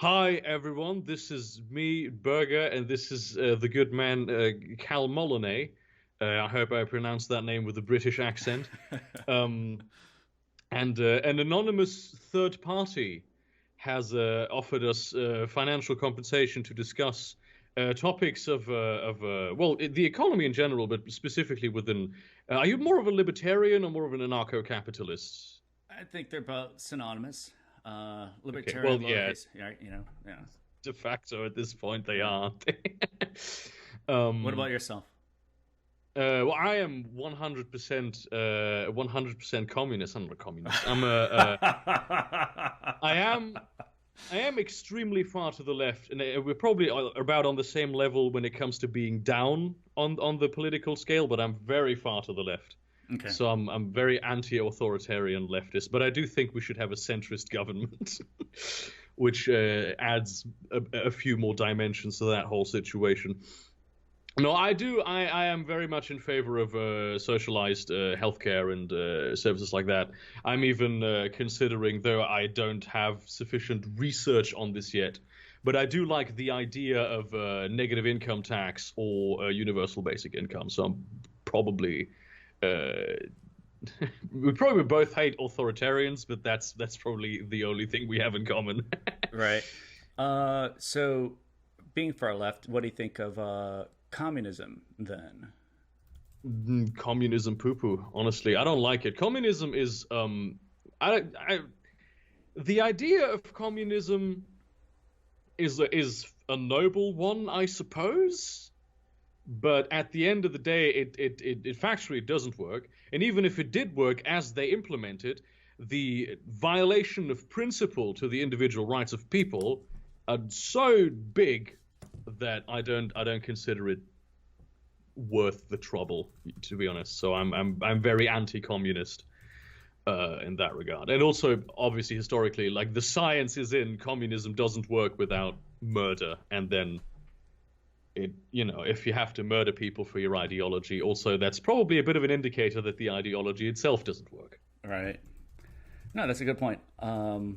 Hi everyone, this is me, Berger, and this is the good man Kal Molinet. I hope I pronounced that name with a British accent. Um, and an anonymous third party has offered us financial compensation to discuss topics of the economy in general, but specifically within. Are you more of a libertarian or more of an anarcho-capitalist? I think they're both synonymous. Okay, well, Libertarian, yeah, lowercase, yeah, yeah. de facto at this point they Yeah. are, aren't they? What um, about yourself? well, I am 100% communist. I'm not a communist. I am, I am extremely far to the left, and we're probably about on the same level when it comes to being down on the political scale. But I'm very far to the left, Okay. so I'm very anti-authoritarian leftist. But I do think we should have a centrist government, which adds a few more dimensions to that whole situation. No, I do. I am very much in favor of socialized healthcare and services like that. I'm even considering, though I don't have sufficient research on this yet, but I do like the idea of negative income tax or universal basic income. So I'm probably we probably both hate authoritarians, but that's probably the only thing we have in common. Right. So being far left, what do you think of communism then? Communism poo poo. Honestly, I don't like it. Communism is I the idea of communism is a noble one, I suppose. But at the end of the day, it factually doesn't work. And even if it did work as they implement it, the violation of principle to the individual rights of people are so big that I don't consider it worth the trouble, to be honest. So I'm very anti-communist in that regard. And also, obviously, historically, like the science is in communism doesn't work without murder, and then if you have to murder people for your ideology, also that's probably a bit of an indicator that the ideology itself doesn't work. Right. No, that's a good point. Good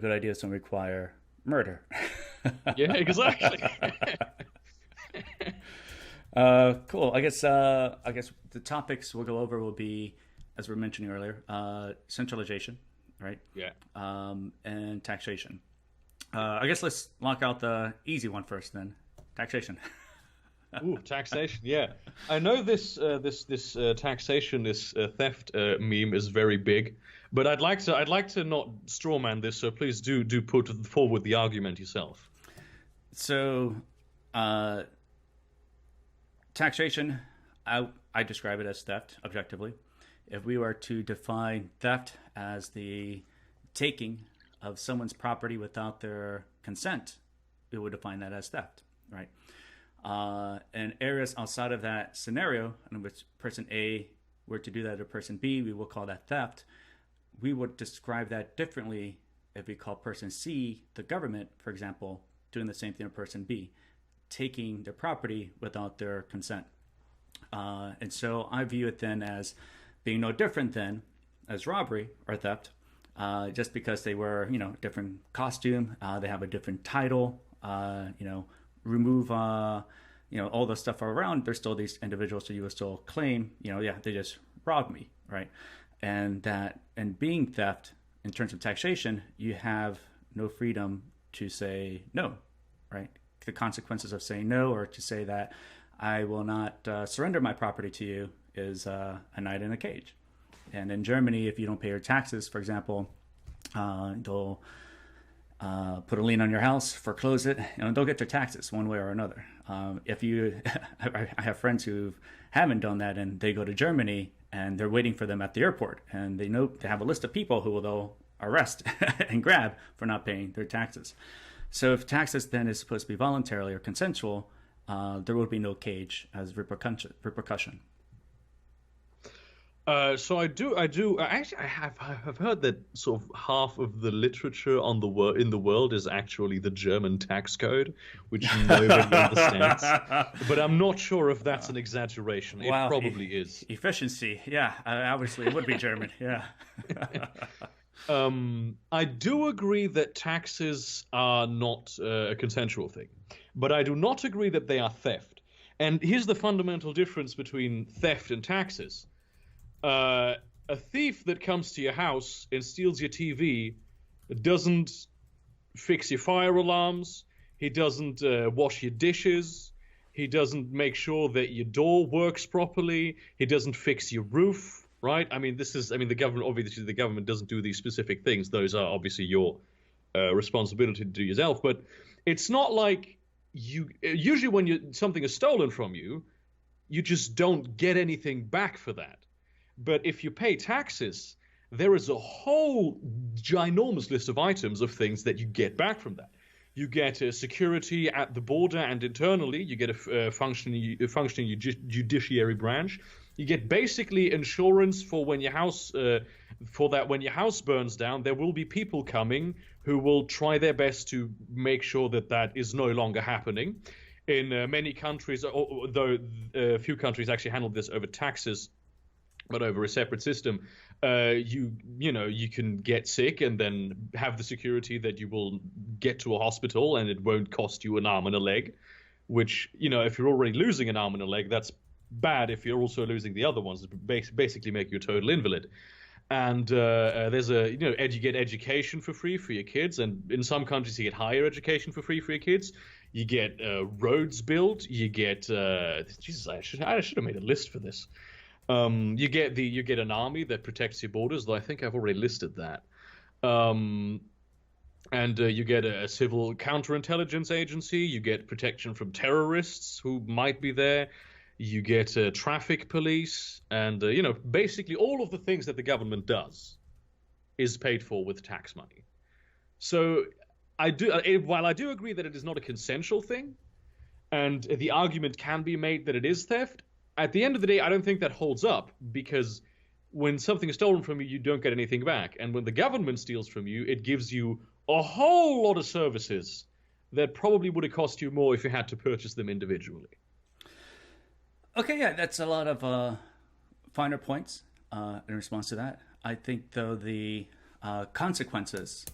ideas don't require murder. Yeah, exactly. Cool. I guess the topics we'll go over will be, as we were mentioning earlier, centralization, right? Yeah. And taxation. I guess let's lock out the easy one first, then. Taxation. Ooh, taxation. Yeah, I know this taxation, this theft meme is very big, but I'd like to not strawman this. So please do put forward the argument yourself. So, taxation, I describe it as theft, objectively. If we were to define theft as the taking of someone's property without their consent, we would define that as theft, right? And areas outside of that scenario, in which person A were to do that to person B, we will call that theft. We would describe that differently if we call person C, the government, for example, doing the same thing to person B, taking their property without their consent. And so I view it then as being no different than as robbery or theft, just because they wear, different costume, they have a different title, remove, all the stuff around, there's still these individuals, so you will still claim, they just robbed me, right? And being theft, in terms of taxation, you have no freedom to say no, right? The consequences of saying no, or to say that I will not surrender my property to you, is a night in a cage. And in Germany, if you don't pay your taxes, for example, they'll put a lien on your house, foreclose it, and they'll get your taxes one way or another. If you, I have friends who haven't done that, and they go to Germany and they're waiting for them at the airport, and they know they have a list of people who they'll arrest and grab for not paying their taxes. So if taxes then is supposed to be voluntarily or consensual, there will be no cage as repercussion. So I do. Actually, I have heard that sort of half of the literature on in the world is actually the German tax code, which nobody understands. But I'm not sure if that's an exaggeration. It Wow, probably is. efficiency. Yeah, obviously it would be German. Yeah. I do agree that taxes are not a consensual thing, but I do not agree that they are theft. And here's the fundamental difference between theft and taxes. Uh, a thief that comes to your house and steals your TV doesn't fix your fire alarms. He doesn't wash your dishes. He doesn't make sure that your door works properly. He doesn't fix your roof, right? The government, obviously, the government doesn't do these specific things. Those are obviously your responsibility to do yourself. But it's not like usually when something is stolen from you, you just don't get anything back for that. But if you pay taxes, there is a whole ginormous list of items of things that you get back from that. You get security at the border and internally. You get a functioning judiciary branch. You get basically insurance for when your house when your house burns down. There will be people coming who will try their best to make sure that that is no longer happening. In many countries, although a few countries actually handle this over taxes, but over a separate system, you can get sick and then have the security that you will get to a hospital and it won't cost you an arm and a leg, which, if you're already losing an arm and a leg, that's bad. If you're also losing the other ones, it basically make you a total invalid. And there's you get education for free for your kids, and in some countries you get higher education for free for your kids. You get roads built. You get Jesus, I should have made a list for this. You get an army that protects your borders, though I think I've already listed that. And you get a civil counterintelligence agency. You get protection from terrorists who might be there. You get traffic police, and basically all of the things that the government does is paid for with tax money. So while I do agree that it is not a consensual thing, and the argument can be made that it is theft, at the end of the day, I don't think that holds up, because when something is stolen from you, you don't get anything back. And when the government steals from you, it gives you a whole lot of services that probably would have cost you more if you had to purchase them individually. Okay, yeah, that's a lot of finer points in response to that. I think, though, the consequences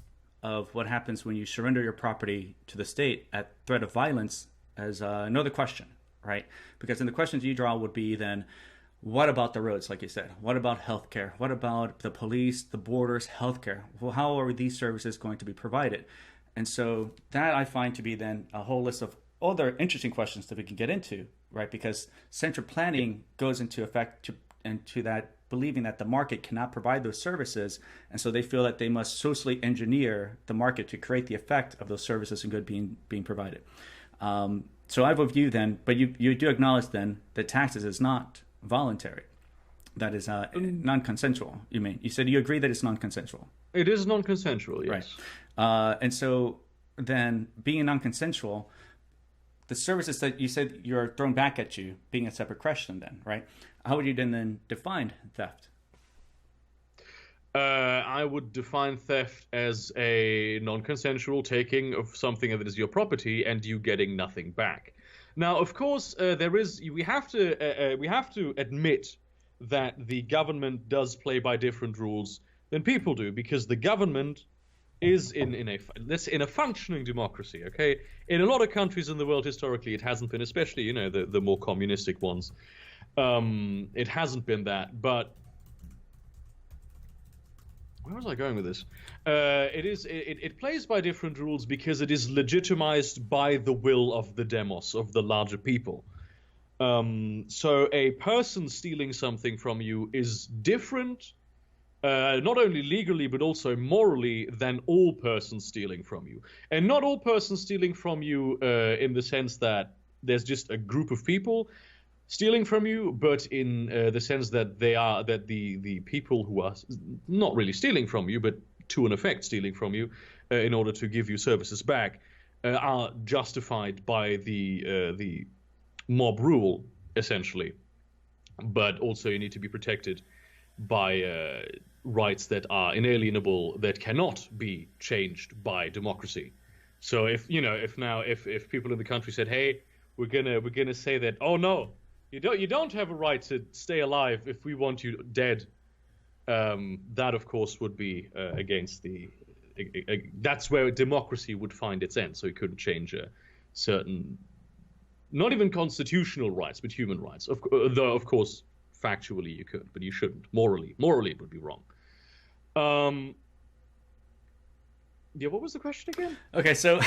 of what happens when you surrender your property to the state at threat of violence is another question, right? Because then the questions you draw would be then, what about the roads, like you said? What about healthcare? What about the police, the borders, healthcare? Well, how are these services going to be provided? And so that I find to be then a whole list of other interesting questions that we can get into, right? Because central planning goes into effect into that believing that the market cannot provide those services, and so they feel that they must socially engineer the market to create the effect of those services and good being provided. So I have a view then, but you do acknowledge then that taxes is not voluntary. That is non-consensual. You said you agree that it's non-consensual. It is non-consensual, yes. Right. And so then being non-consensual, the services that you said you're thrown back at you being a separate question then, right? How would you then define theft? I would define theft as a non-consensual taking of something that is your property and you getting nothing back. Now, of course, we have to admit that the government does play by different rules than people do, because the government is in a functioning democracy. Okay, in a lot of countries in the world historically, it hasn't been, especially the more communistic ones. It hasn't been that, but where was I going with this? It plays by different rules because it is legitimized by the will of the demos, of the larger people. So a person stealing something from you is different, not only legally but also morally, than all persons stealing from you. And not all persons stealing from you in the sense that there's just a group of people stealing from you, but in the sense that the people who are not really stealing from you, but to an effect stealing from you in order to give you services back, are justified by the mob rule, essentially. But also you need to be protected by rights that are inalienable, that cannot be changed by democracy. So if people in the country said, hey, we're gonna say that, oh no, you don't have a right to stay alive if we want you dead. that of course would be against the. That's where democracy would find its end. So you couldn't change certain, not even constitutional rights, but human rights. Though of course factually you could, but you shouldn't. Morally it would be wrong. Yeah, what was the question again? Okay, so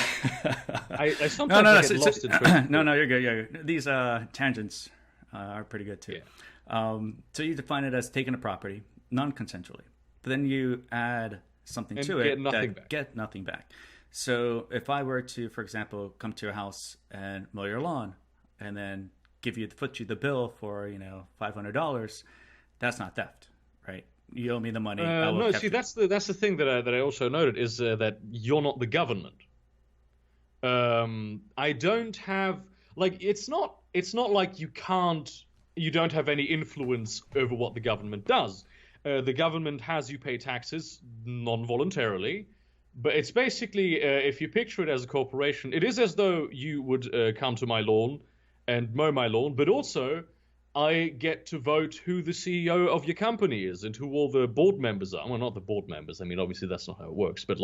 I sometimes get lost in train. no, you're good. Yeah, these tangents are pretty good too. Yeah. So you define it as taking a property non-consensually, but then you add something to it that get nothing back. So if I were to, for example, come to your house and mow your lawn, and then foot you the bill for $500, that's not theft, right? You owe me the money. No, see, that's the thing that I also noted is that you're not the government. I don't have it's not like you don't have any influence over what the government does. The government has you pay taxes non-voluntarily, but it's basically if you picture it as a corporation, it is as though you would come to my lawn and mow my lawn, but also I get to vote who the CEO of your company is and who all the board members are. Well, not the board members. I mean, obviously that's not how it works. But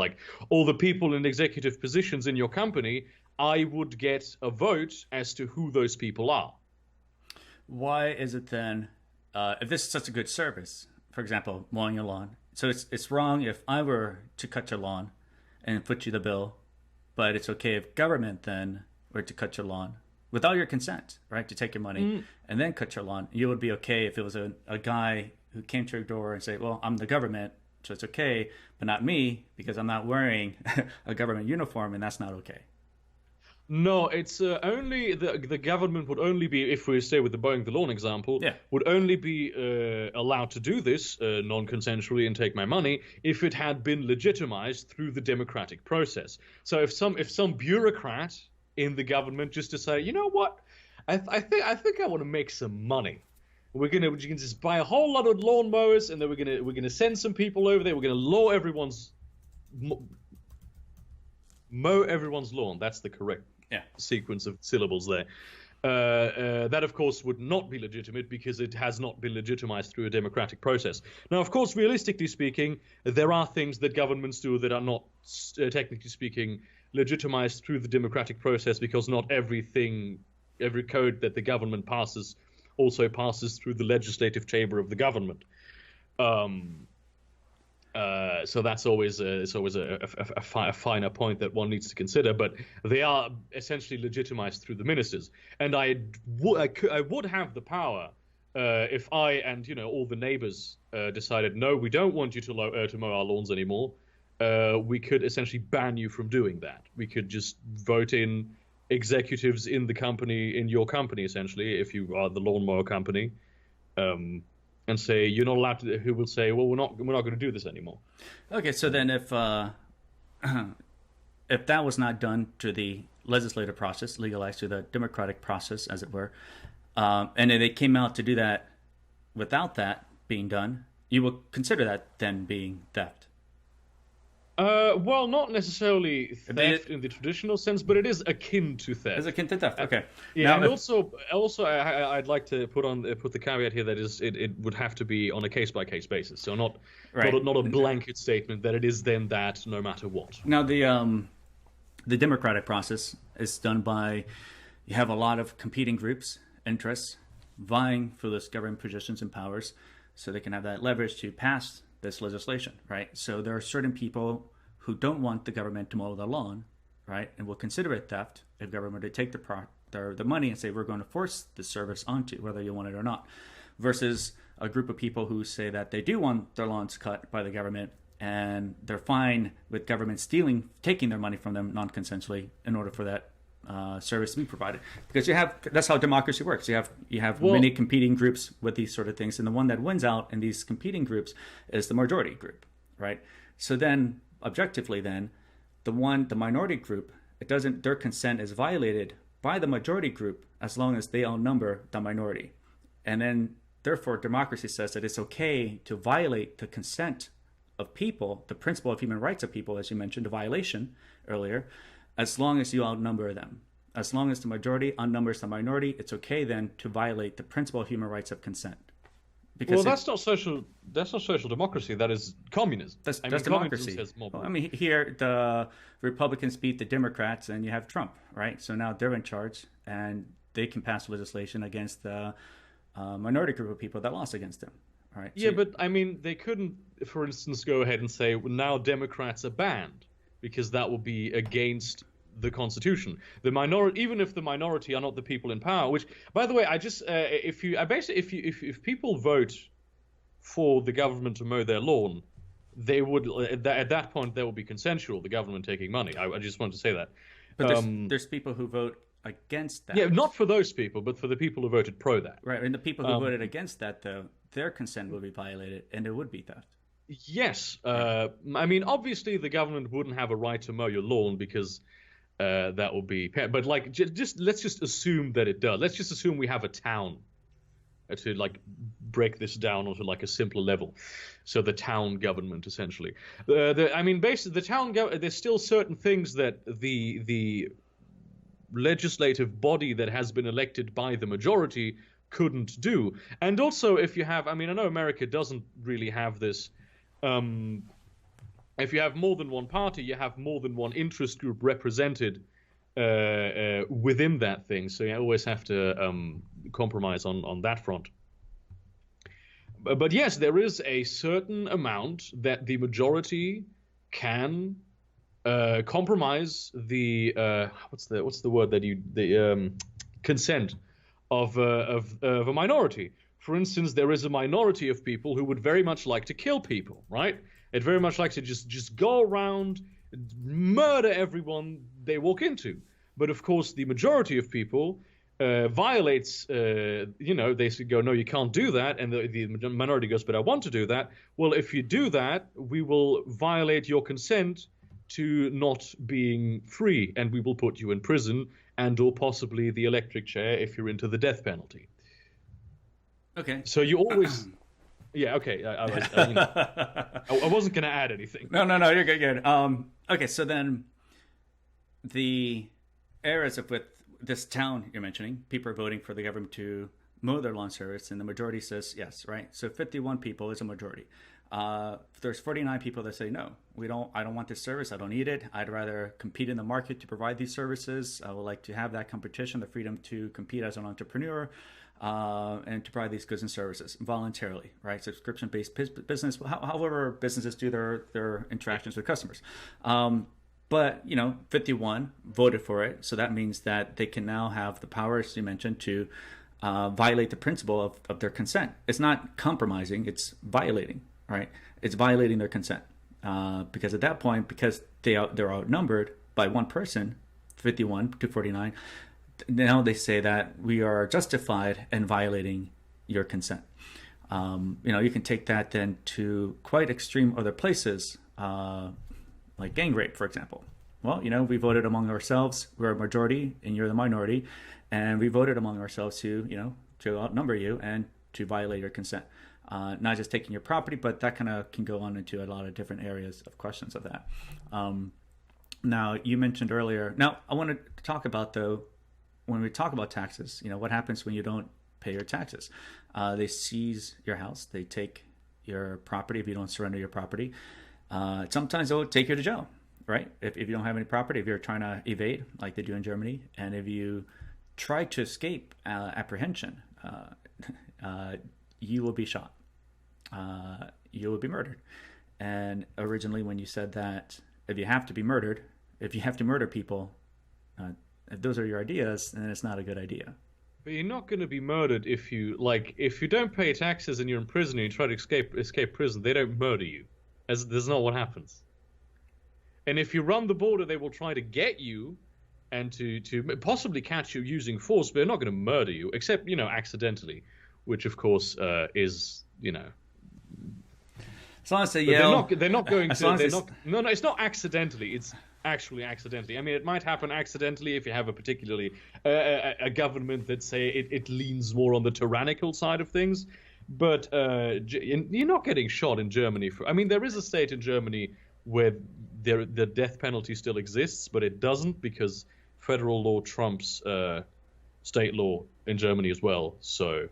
all the people in executive positions in your company, I would get a vote as to who those people are. Why is it then, if this is such a good service, for example, mowing your lawn, so it's wrong if I were to cut your lawn and foot you the bill, but it's okay if government then were to cut your lawn without your consent, right, to take your money and then cut your lawn. You would be okay if it was a guy who came to your door and said, well, I'm the government, so it's okay, but not me because I'm not wearing a government uniform, and that's not okay. No, it's only the government would only be, if we stay with the mowing the lawn example, would only be allowed to do this non-consensually and take my money if it had been legitimized through the democratic process. So if some bureaucrat in the government just to say, you know what, I think I want to make some money. We can just buy a whole lot of lawnmowers, and then we're gonna send some people over there. We're gonna mow everyone's lawn. That's the correct sequence of syllables there. That of course would not be legitimate because it has not been legitimized through a democratic process. Now, of course, realistically speaking, there are things that governments do that are not technically speaking legitimized through the democratic process, because not every code that the government passes also passes through the legislative chamber of the government. So that's always a finer point that one needs to consider. But they are essentially legitimized through the ministers, and I would have the power if I and all the neighbors decided, no, we don't want you to mow our lawns anymore. We could essentially ban you from doing that. We could just vote in executives in your company, essentially, if you are the lawnmower company, and say you're not allowed to. Who will say, well, we're not going to do this anymore. Okay, so then if that was not done through the legislative process, legalized through the democratic process, as it were, and they came out to do that without that being done, you will consider that then being theft. Well, not necessarily theft in the traditional sense, but it is akin to theft. It's akin to theft. Okay. Yeah, now, and also, I'd like to put the caveat here that it would have to be on a case-by-case basis, so not a blanket statement that it is then that no matter what. Now, the democratic process is done by, you have a lot of competing groups, interests, vying for those government positions and powers, so they can have that leverage to pass this legislation, right? So there are certain people who don't want the government to mow the lawn, right, and will consider it theft if government would take the money and say, we're going to force this service onto you, whether you want it or not, versus a group of people who say that they do want their lawns cut by the government, and they're fine with government taking their money from them non-consensually in order for that service to be provided. Because that's how democracy works. You have many competing groups with these sort of things, and the one that wins out in these competing groups is the majority group, right? So then, objectively, then the minority group, their consent is violated by the majority group as long as they outnumber the minority, and then therefore democracy says that it's okay to violate the consent of people, the principle of human rights of people, as you mentioned, the violation earlier. As long as you outnumber them, as long as the majority outnumbers the minority, it's okay then to violate the principle of human rights of consent. Because that's not social. That's not social democracy. That is communism. that's I mean, democracy. communism says mob Well, rule. I mean, here the Republicans beat the Democrats, and you have Trump, right? So now they're in charge, and they can pass legislation against the minority group of people that lost against them. All right. Yeah, but I mean, they couldn't, for instance, go ahead and say, well, now Democrats are banned because that will be against the Constitution. The minority, even if the minority are not the people in power. Which, by the way, I just if people vote for the government to mow their lawn, they would at that point there will be consensual. The government taking money. I just want to say that. But there's people who vote against that. Yeah, not for those people, but for the people who voted pro that. Right, and the people who voted against that, though, their consent would be violated, and it would be theft. Yes, I mean, obviously the government wouldn't have a right to mow your lawn because that would be. But like, just let's just assume that it does. Let's just assume we have a town to like break this down onto like a simpler level. So the town government, essentially. I mean, basically, the town government. There's still certain things that the legislative body that has been elected by the majority couldn't do. And also, if you have, I mean, I know America doesn't really have this. If you have more than one party, you have more than one interest group represented within that thing. So you always have to compromise on that front. But yes, there is a certain amount that the majority can compromise the what's the word that the consent of a minority. For instance, there is a minority of people who would very much like to kill people, right? They'd very much like to just go around, murder everyone they walk into. But of course, the majority of people violates, they go, no, you can't do that. And the minority goes, but I want to do that. Well, if you do that, we will violate your consent to not being free, and we will put you in prison and or possibly the electric chair if you're into the death penalty. Okay. So you always... Yeah, okay. I wasn't going to add anything. No, you're good. Okay, so then the areas of with this town you're mentioning, people are voting for the government to mow their lawn service, and the majority says yes, right? So 51 people is a majority. There's 49 people that say no, I don't want this service, I don't need it. I'd rather compete in the market to provide these services. I would like to have that competition, the freedom to compete as an entrepreneur, and to provide these goods and services voluntarily, right? Subscription-based business, however businesses do their interactions with customers. But 51 voted for it, so that means that they can now have the power, as you mentioned, to violate the principle of their consent. It's not compromising; it's violating, right? It's violating their consent because at that point, because they're outnumbered by one person, 51 to 49. Now they say that we are justified in violating your consent. You can take that then to quite extreme other places, like gang rape, for example. Well, we voted among ourselves. We're a majority and you're the minority. And we voted among ourselves to outnumber you and to violate your consent. Not just taking your property, but that kind of can go on into a lot of different areas of questions of that. Now, you mentioned earlier. Now, I want to talk about, though, when we talk about taxes, what happens when you don't pay your taxes? They seize your house. They take your property if you don't surrender your property. Sometimes they'll take you to jail, right? If you don't have any property, if you're trying to evade, like they do in Germany, and if you try to escape apprehension, you will be shot. You will be murdered. And originally when you said that if you have to murder people, if those are your ideas, then it's not a good idea. But you're not going to be murdered if you don't pay taxes and you're in prison and you try to escape prison. They don't murder you. That's not what happens. And if you run the border, they will try to get you and to possibly catch you using force, but they're not going to murder you, except accidentally, which of course is As long as they yell, they're not going to. No, it's not accidentally. It's actually accidentally. I mean, it might happen accidentally if you have a particularly a government that say it leans more on the tyrannical side of things. But you're not getting shot in Germany for. I mean, there is a state in Germany where the death penalty still exists, but it doesn't because federal law trumps state law in Germany as well. So.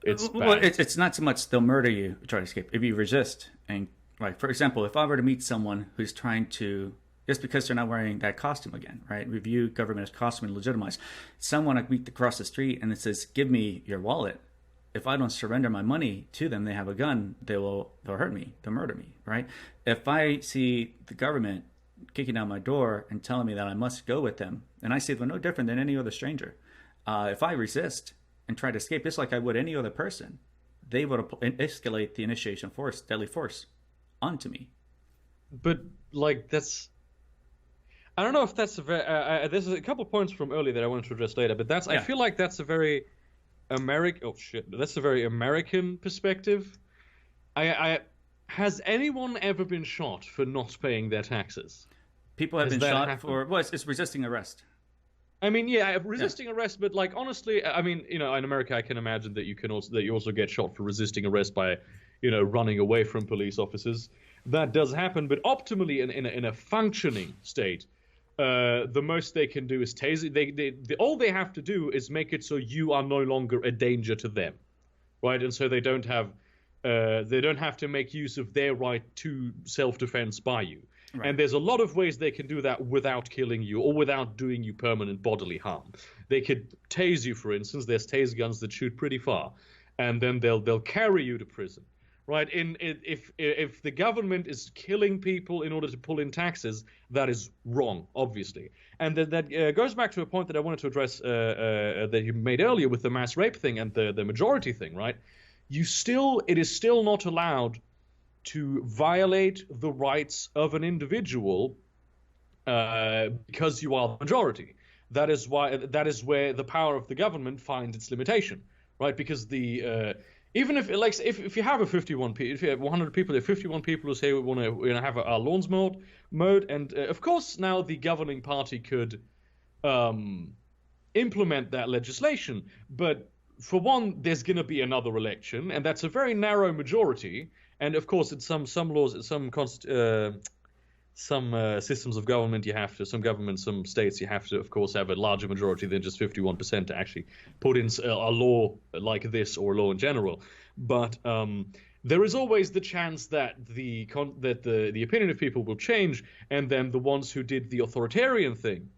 it's Well, bad. it's not so much they'll murder you, try to escape. If you resist, and like for example, if I were to meet someone who's trying to, just because they're not wearing that costume again, right? We view government as costume and legitimize. Someone I meet across the street and it says, "Give me your wallet." If I don't surrender my money to them, they have a gun. They'll hurt me. They'll murder me, right? If I see the government kicking down my door and telling me that I must go with them, and I see them no different than any other stranger. If I resist and try to escape, just like I would any other person, they would escalate the initiation force, deadly force, onto me. But like that's I don't know if that's a very. There's a couple points from earlier that I wanted to address later, but that's. I feel like that's a very American. Oh shit! That's a very American perspective. Has anyone ever been shot for not paying their taxes? People have been shot for it's resisting arrest. I mean, yeah, resisting arrest, but like honestly, I mean, in America, I can imagine that you also get shot for resisting arrest by, running away from police officers. That does happen, but optimally, in a functioning state, the most they can do is tase. All they have to do is make it so you are no longer a danger to them, right? And so they don't have to make use of their right to self-defense by you. Right. And there's a lot of ways they can do that without killing you or without doing you permanent bodily harm. They could tase you, for instance. There's tase guns that shoot pretty far, and then they'll carry you to prison. Right? If the government is killing people in order to pull in taxes, that is wrong, obviously. And that goes back to a point that I wanted to address that you made earlier with the mass rape thing and the majority thing. Right? It is still not allowed to violate the rights of an individual because you are the majority. That is where the power of the government finds its limitation, right? Because even if you have if you have 100 people, there are 51 people who say we want to have our lawns mowed, and of course now the governing party could implement that legislation, but for one, there's going to be another election, and that's a very narrow majority. And of course, in some laws, some systems of government, some states, you have to, of course, have a larger majority than just 51% to actually put in a law like this or a law in general. But there is always the chance that the opinion of people will change, and then the ones who did the authoritarian thing,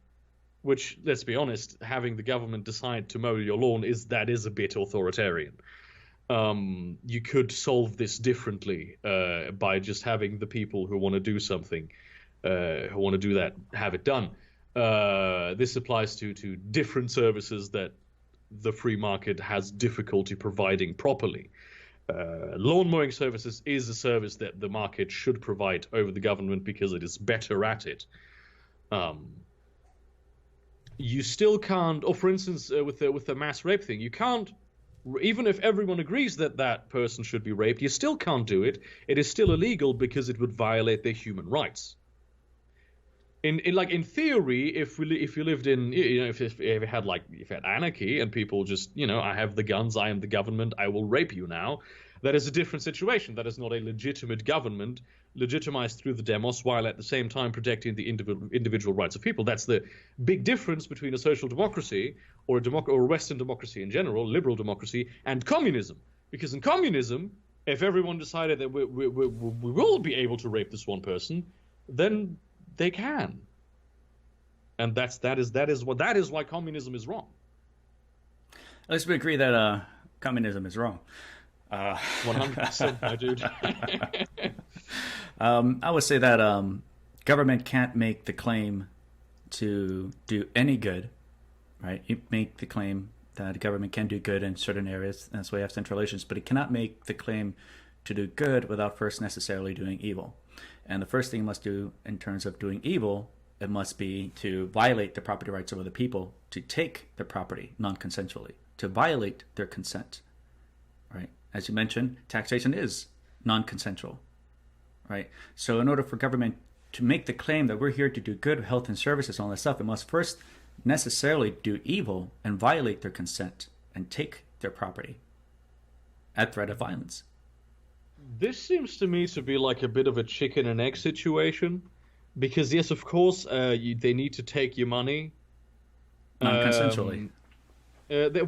which, let's be honest, having the government decide to mow your lawn is a bit authoritarian. You could solve this differently by just having the people who want to do something, who want to do that, have it done. This applies to different services that the free market has difficulty providing properly. Lawn mowing services is a service that the market should provide over the government because it is better at it. You still can't, or for instance, with the mass rape thing, you can't. Even if everyone agrees that person should be raped, you still can't do it. It is still illegal because it would violate their human rights. In theory, if you lived in, if you had anarchy and people just, I have the guns, I am the government, I will rape you now. That is a different situation. That is not a legitimate government legitimized through the demos while at the same time protecting the individual rights of people. That's the big difference between a social democracy or a Western democracy in general, liberal democracy, and communism. Because in communism, if everyone decided that we will be able to rape this one person, then they can. And that is why communism is wrong. Let's agree that communism is wrong. 100%, my dude. I would say that government can't make the claim to do any good, right? You make the claim that the government can do good in certain areas, that's why you have centralizations, but it cannot make the claim to do good without first necessarily doing evil. And the first thing it must do in terms of doing evil, it must be to violate the property rights of other people, to take their property non-consensually, to violate their consent, right? As you mentioned, taxation is non-consensual, right? So in order for government to make the claim that we're here to do good, health and services, all that stuff, it must first necessarily do evil and violate their consent and take their property at threat of violence. This seems to me to be like a bit of a chicken and egg situation, because yes, of course, they need to take your money Non-consensually.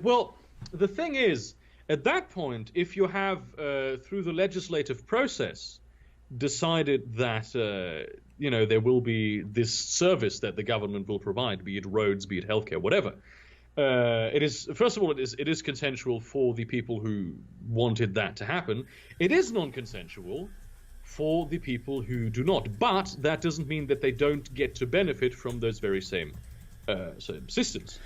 Well, the thing is, At that point, if you have, through the legislative process, decided that there will be this service that the government will provide, be it roads, be it healthcare, whatever. It is, first of all, it is consensual for the people who wanted that to happen. It is non-consensual for the people who do not, but that doesn't mean that they don't get to benefit from those very same systems.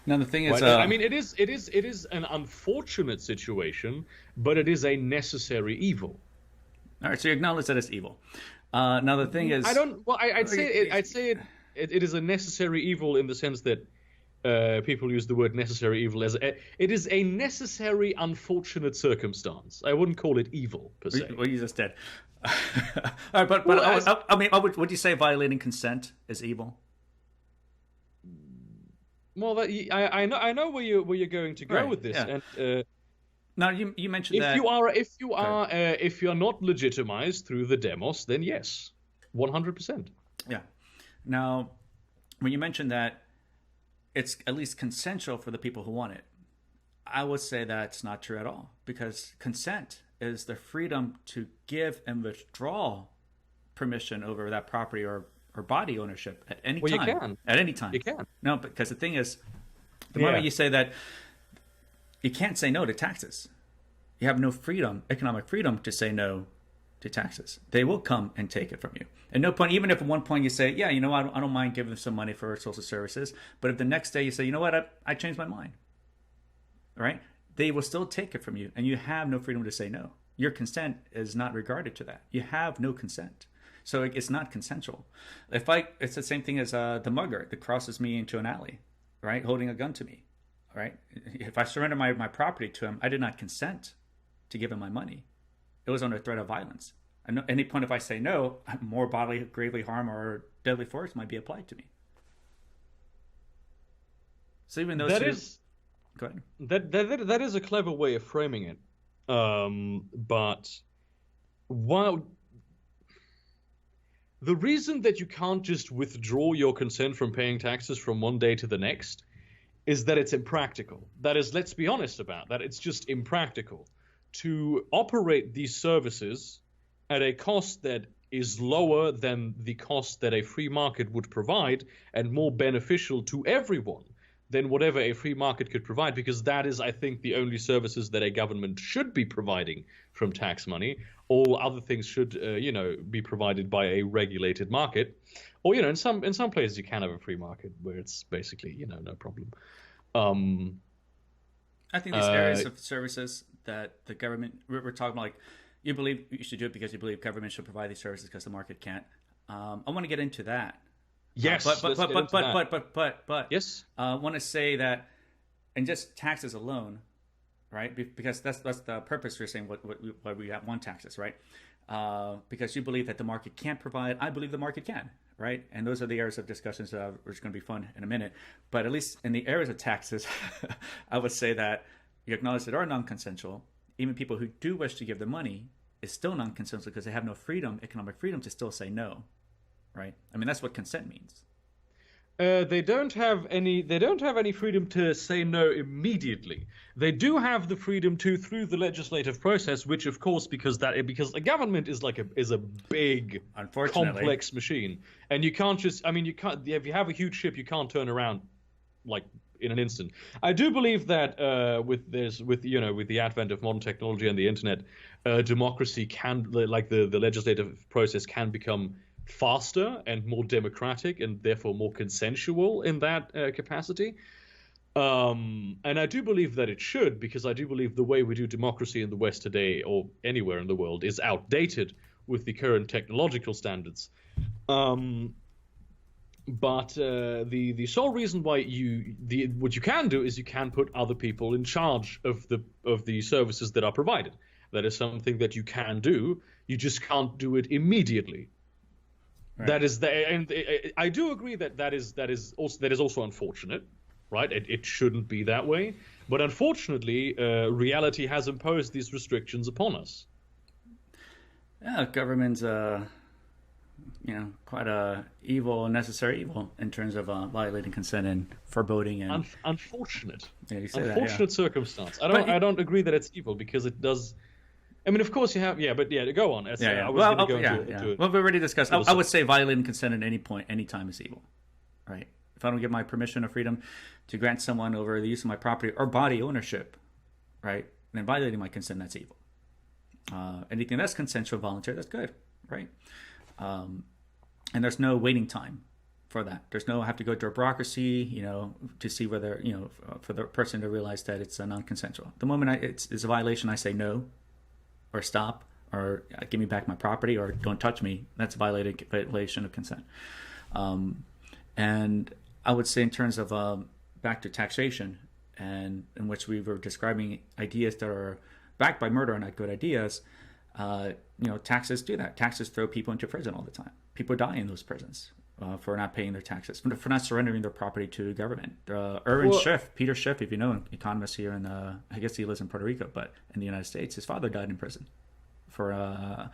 Now the thing is, right? I mean, it is an unfortunate situation, but it is a necessary evil. All right, so you acknowledge that it's evil. Now the thing is, I'd say it is a necessary evil in the sense that people use the word necessary evil as it is a necessary unfortunate circumstance. I wouldn't call it evil per se. Well, you just did. All right, but I mean, would you say violating consent is evil? Well, I know where you're going to go with this, yeah. and now you mentioned that if you are not legitimized through the demos, then yes, 100%. Yeah. Now, when you mentioned that it's at least consensual for the people who want it, I would say that's not true at all, because consent is the freedom to give and withdraw permission over that property or body ownership at any time. You can. At any time. You can. No, because the thing is, the moment you say that, you can't say no to taxes. You have no freedom, economic freedom, to say no to taxes. They will come and take it from you. At no point, even if at one point you say, yeah, I don't mind giving them some money for social services, but if the next day you say, you know what, I changed my mind, right? They will still take it from you, and you have no freedom to say no. Your consent is not regarded to that. You have no consent. So it's not consensual. It's the same thing as the mugger that crosses me into an alley, right, holding a gun to me, right? If I surrender my property to him, I did not consent to give him my money. It was under threat of violence. At any point, if I say no, more bodily gravely harm or deadly force might be applied to me. So even those go ahead. That is a clever way of framing it, but while the reason that you can't just withdraw your consent from paying taxes from one day to the next is that it's impractical. That is, let's be honest about that. It's just impractical to operate these services at a cost that is lower than the cost that a free market would provide and more beneficial to everyone than whatever a free market could provide, because that is, I think, the only services that a government should be providing from tax money. All other things should, be provided by a regulated market, or in some places you can have a free market where it's basically, no problem. I think these areas of services that the government, we're talking about, like, you believe you should do it because you believe government should provide these services because the market can't. I want to get into that. Yes, but yes, I want to say that, and just taxes alone, right? Because that's the purpose. You're saying why we want taxes, right? Because you believe that the market can't provide. I believe the market can, right? And those are the areas of discussions that are going to be fun in a minute. But at least in the areas of taxes, I would say that you acknowledge that are non-consensual. Even people who do wish to give the money is still non-consensual because they have no freedom, economic freedom, to still say no. Right? I mean, that's what consent means. They don't have any freedom to say no immediately. They do have the freedom to through the legislative process, which, of course, because a government is a big, complex machine, and you can't just. I mean, you can't. If you have a huge ship, you can't turn around like in an instant. I do believe that with the advent of modern technology and the internet, democracy can, like the legislative process, can become faster and more democratic and therefore more consensual in that capacity. And I do believe that it should, because I do believe the way we do democracy in the West today or anywhere in the world is outdated with the current technological standards. But the sole reason why what you can do is you can put other people in charge of the services that are provided. That is something that you can do. You just can't do it immediately. Right. That is and I do agree that is also unfortunate, right? It shouldn't be that way, but unfortunately, reality has imposed these restrictions upon us. Yeah, governments quite a evil, necessary evil in terms of violating consent and foreboding and Unfortunate. yeah, you say Unfortunate that, circumstance. but I don't agree that it's evil because it does. I mean, of course you have, but go on. I was going to go into it. Well, we already discussed. I would say violating consent at any point, any time is evil, right? If I don't give my permission or freedom to grant someone over the use of my property or body ownership, right, then violating my consent, that's evil. Anything that's consensual, voluntary, that's good, right? And there's no waiting time for that. There's no have to go to a bureaucracy, to see whether, for the person to realize that it's non-consensual. The moment it's a violation, I say no, or stop, or give me back my property, or don't touch me. That's a violation of consent. And I would say in terms of back to taxation, and in which we were describing ideas that are backed by murder are not good ideas. Taxes do that. Taxes throw people into prison all the time. People die in those prisons for not paying their taxes, for not surrendering their property to government. Peter Schiff, if you know, an economist here, and I guess he lives in Puerto Rico, but in the United States, his father died in prison for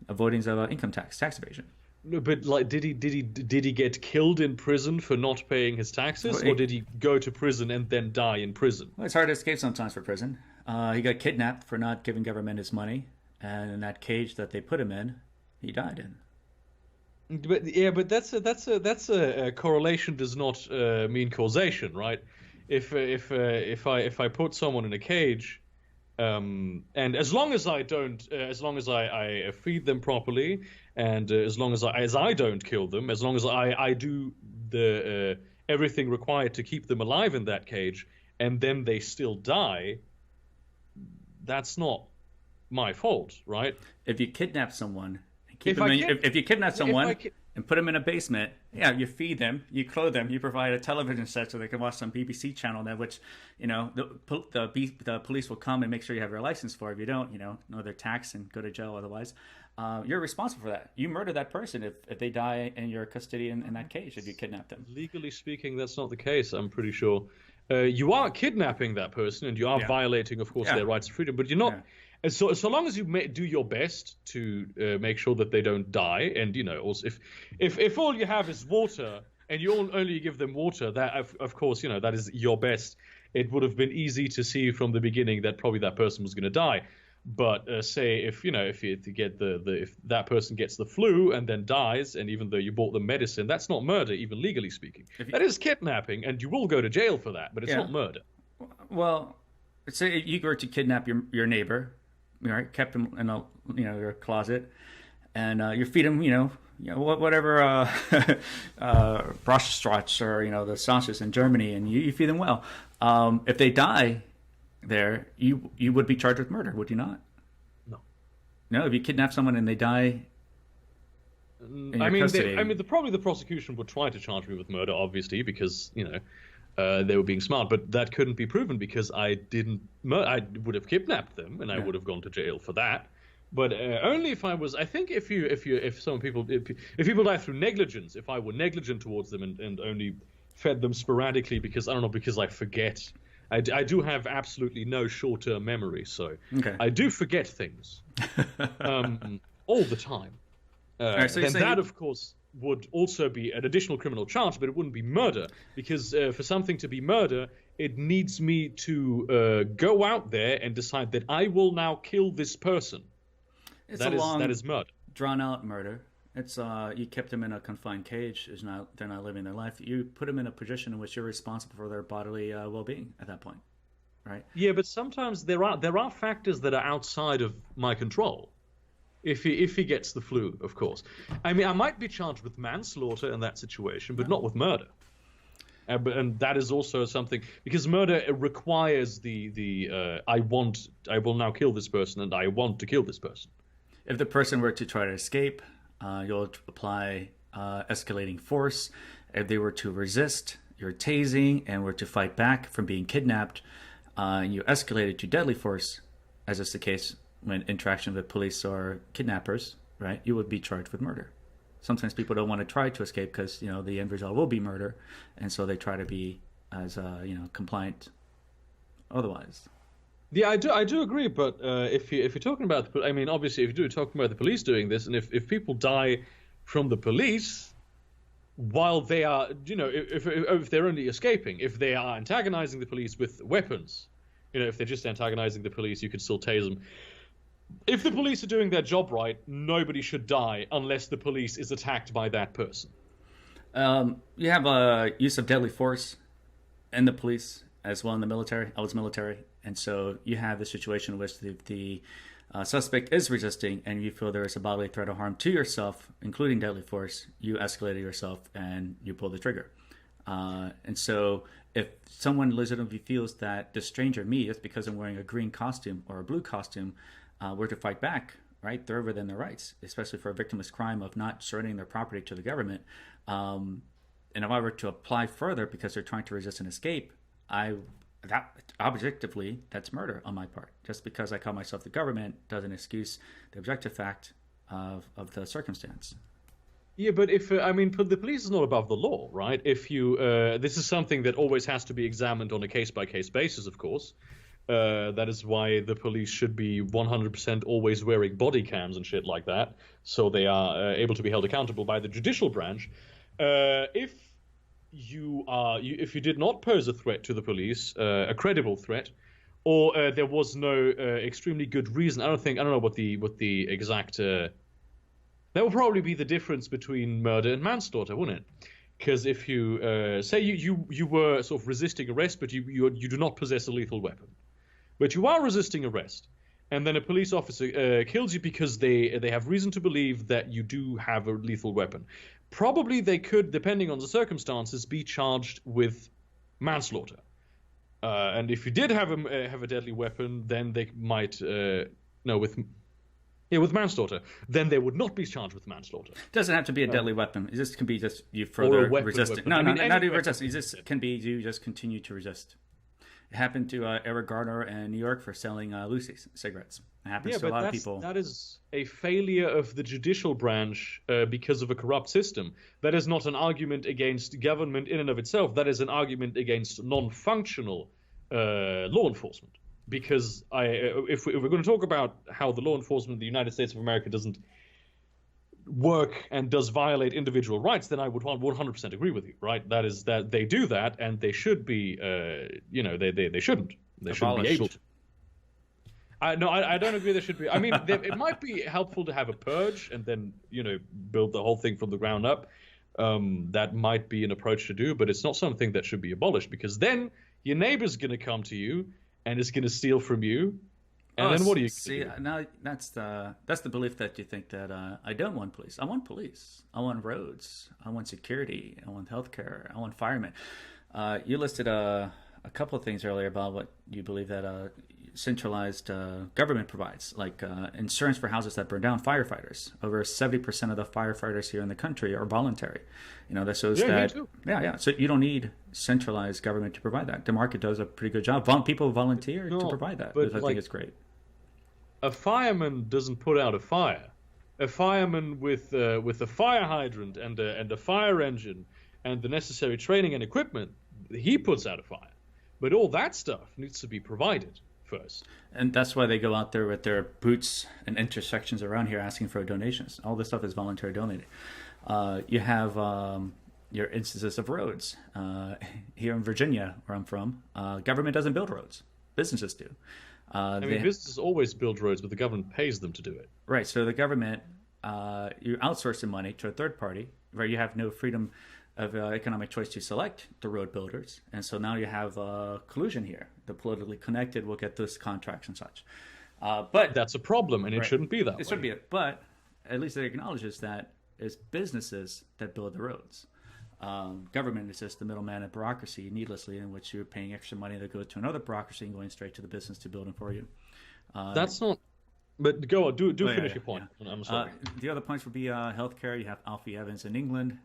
avoidance of income tax evasion. No, but did he get killed in prison for not paying his taxes, or did he go to prison and then die in prison? Well, it's hard to escape sometimes for prison. He got kidnapped for not giving government his money, and in that cage that they put him in, he died in. But that's a correlation does not mean causation, right? If I put someone in a cage, and as long as I feed them properly, and as long as I don't kill them, as long as I do the everything required to keep them alive in that cage, and then they still die, that's not my fault, right? If you kidnap someone, if you kidnap someone and put them in a basement, you feed them, you clothe them, you provide a television set so they can watch some BBC channel, that which, the police will come and make sure you have your license for. If you don't, know their tax and go to jail otherwise. You're responsible for that. You murder that person if they die in your custody in that cage, if you kidnap them. Legally speaking, that's not the case, I'm pretty sure. You are kidnapping that person, and you are violating, of course, their rights to freedom, but you're not... So long as you do your best to make sure that they don't die, and also if all you have is water and you only give them water, that of course that is your best. It would have been easy to see from the beginning that probably that person was going to die. But say if that person gets the flu and then dies, and even though you bought them medicine, that's not murder, even legally speaking. That is kidnapping, and you will go to jail for that, but it's not murder. Well, say you were to kidnap your neighbor. Right, kept him in your closet, and you feed him, whatever Bruststrats or the sausages in Germany, and you feed them well. If they die there, you would be charged with murder, would you not? No, if you kidnap someone and they die in your custody. Probably the prosecution would try to charge me with murder, obviously, because they were being smart, but that couldn't be proven because I would have kidnapped them, and I would have gone to jail for that. But only if I was. I think if people die through negligence, if I were negligent towards them and only fed them sporadically because I forget. I do have absolutely no short-term memory, so I do forget things all the time. So then that, of course, would also be an additional criminal charge, but it wouldn't be murder, because for something to be murder, it needs me to go out there and decide that I will now kill this person. That is murder. Drawn-out murder. It's you kept them in a confined cage. They're not living their life. You put them in a position in which you're responsible for their bodily well-being at that point, right? Yeah, but sometimes there are factors that are outside of my control. If he gets the flu, of course. I mean, I might be charged with manslaughter in that situation, but not with murder. And that is also something, because murder requires I will now kill this person, and I want to kill this person. If the person were to try to escape, you'll apply escalating force. If they were to resist, you're tasing, and were to fight back from being kidnapped, you escalate it to deadly force, as is the case when interaction with police or kidnappers, right? You would be charged with murder. Sometimes people don't want to try to escape because the end result will be murder, and so they try to be as compliant otherwise. Yeah, I do agree, but if you're talking about, obviously, if you're talking about the police doing this, and if people die from the police while they are, if they're only escaping. If they are antagonizing the police with weapons, if they're just antagonizing the police, you could still tase them. If the police are doing their job right, nobody should die unless the police is attacked by that person. You have use of deadly force in the police as well in the military. I was military, and so you have the situation in which the suspect is resisting and you feel there is a bodily threat of harm to yourself, including deadly force, you escalate it yourself and you pull the trigger. And so if someone legitimately feels that the stranger, me, just because I'm wearing a green costume or a blue costume, were to fight back, right, they're within their rights, especially for a victimless crime of not surrendering their property to the government. And if I were to apply further because they're trying to resist an escape, objectively, that's murder on my part. Just because I call myself the government doesn't excuse the objective fact of the circumstance. Yeah, but but the police is not above the law, right? If you, this is something that always has to be examined on a case-by-case basis, of course. That is why the police should be 100% always wearing body cams and shit like that, so they are able to be held accountable by the judicial branch. If you did not pose a threat to the police, a credible threat, or there was no extremely good reason, I don't know what the exact. That would probably be the difference between murder and manslaughter, wouldn't it? Because if you say you were sort of resisting arrest, but you do not possess a lethal weapon, but you are resisting arrest, and then a police officer kills you because they have reason to believe that you do have a lethal weapon. Probably they could, depending on the circumstances, be charged with manslaughter. And if you did have a deadly weapon, then they might with manslaughter. Then they would not be charged with manslaughter. It doesn't have to be a deadly weapon. It just can be just you further resisting. No, not even resisting. It just can be you just continue to resist. It happened to Eric Garner in New York for selling Lucy's cigarettes. It happens to a lot of people. That is a failure of the judicial branch because of a corrupt system. That is not an argument against government in and of itself. That is an argument against non-functional law enforcement. Because if we're going to talk about how the law enforcement in the United States of America doesn't work and does violate individual rights, then I would 100% agree with you, right? That is that they do that, and they should be, they shouldn't. They shouldn't be able to. I don't agree. There should be. I mean, it might be helpful to have a purge and then build the whole thing from the ground up. That might be an approach to do, but it's not something that should be abolished, because then your neighbor's going to come to you and is going to steal from you. And then what do you see? Now that's the belief that you think that I don't want police. I want police. I want roads. I want security. I want healthcare. I want firemen. You listed a couple of things earlier about what you believe that centralized government provides, like insurance for houses that burn down. Firefighters. Over 70% of the firefighters here in the country are voluntary. That shows that. Me too. Yeah. So you don't need centralized government to provide that. The market does a pretty good job. People volunteer to provide that. I think it's great. A fireman doesn't put out a fire. A fireman with a fire hydrant and a fire engine and the necessary training and equipment, he puts out a fire. But all that stuff needs to be provided first. And that's why they go out there with their boots and intersections around here asking for donations. All this stuff is voluntary donated. You have your instances of roads. Here in Virginia, where I'm from, government doesn't build roads. Businesses do. Businesses always build roads, but the government pays them to do it. Right. So the government, you outsource the money to a third party, where you have no freedom of economic choice to select the road builders. And so now you have collusion here. The politically connected will get those contracts and such. But that's a problem, and it shouldn't be that way. It shouldn't be. But at least it acknowledges that it's businesses that build the roads. Government is just the middleman and bureaucracy needlessly, in which you're paying extra money to go to another bureaucracy and going straight to the business to build them for you. That's not. But go on, finish your point. Yeah. I'm sorry. The other points would be healthcare. You have Alfie Evans in England.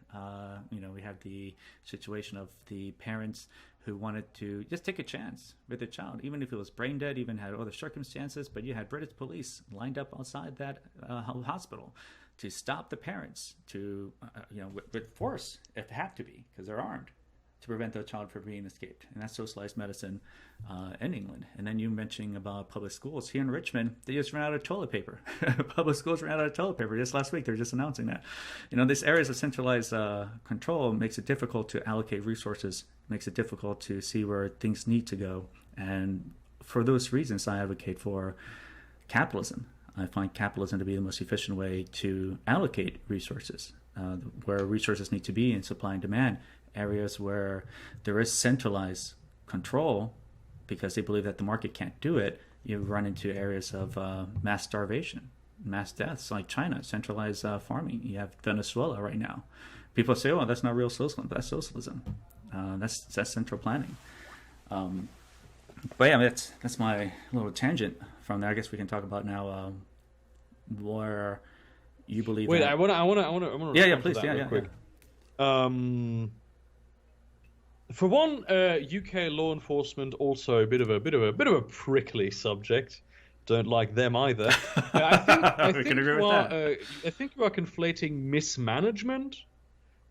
We have the situation of the parents who wanted to just take a chance with their child, even if it was brain dead, even had other circumstances. But you had British police lined up outside that hospital to stop the parents, to with force if it had to be, because they're armed, to prevent the child from being escaped, and that's socialized medicine in England. And then you mentioning about public schools here in Richmond, they just ran out of toilet paper. Public schools ran out of toilet paper just last week. They're just announcing that. These areas of centralized control makes it difficult to allocate resources, makes it difficult to see where things need to go. And for those reasons, I advocate for capitalism. I find capitalism to be the most efficient way to allocate resources, where resources need to be in supply and demand. Areas where there is centralized control because they believe that the market can't do it, you run into areas of mass starvation, mass deaths, like China, centralized farming. You have Venezuela right now. People say, oh, that's not real socialism. That's socialism. That's central planning. But yeah, that's my little tangent from there. I guess we can talk about now where you believe. Wait, that... I want to. Yeah, please, yeah. Quick. For one, UK law enforcement also a bit of a prickly subject. Don't like them either. I think you are conflating mismanagement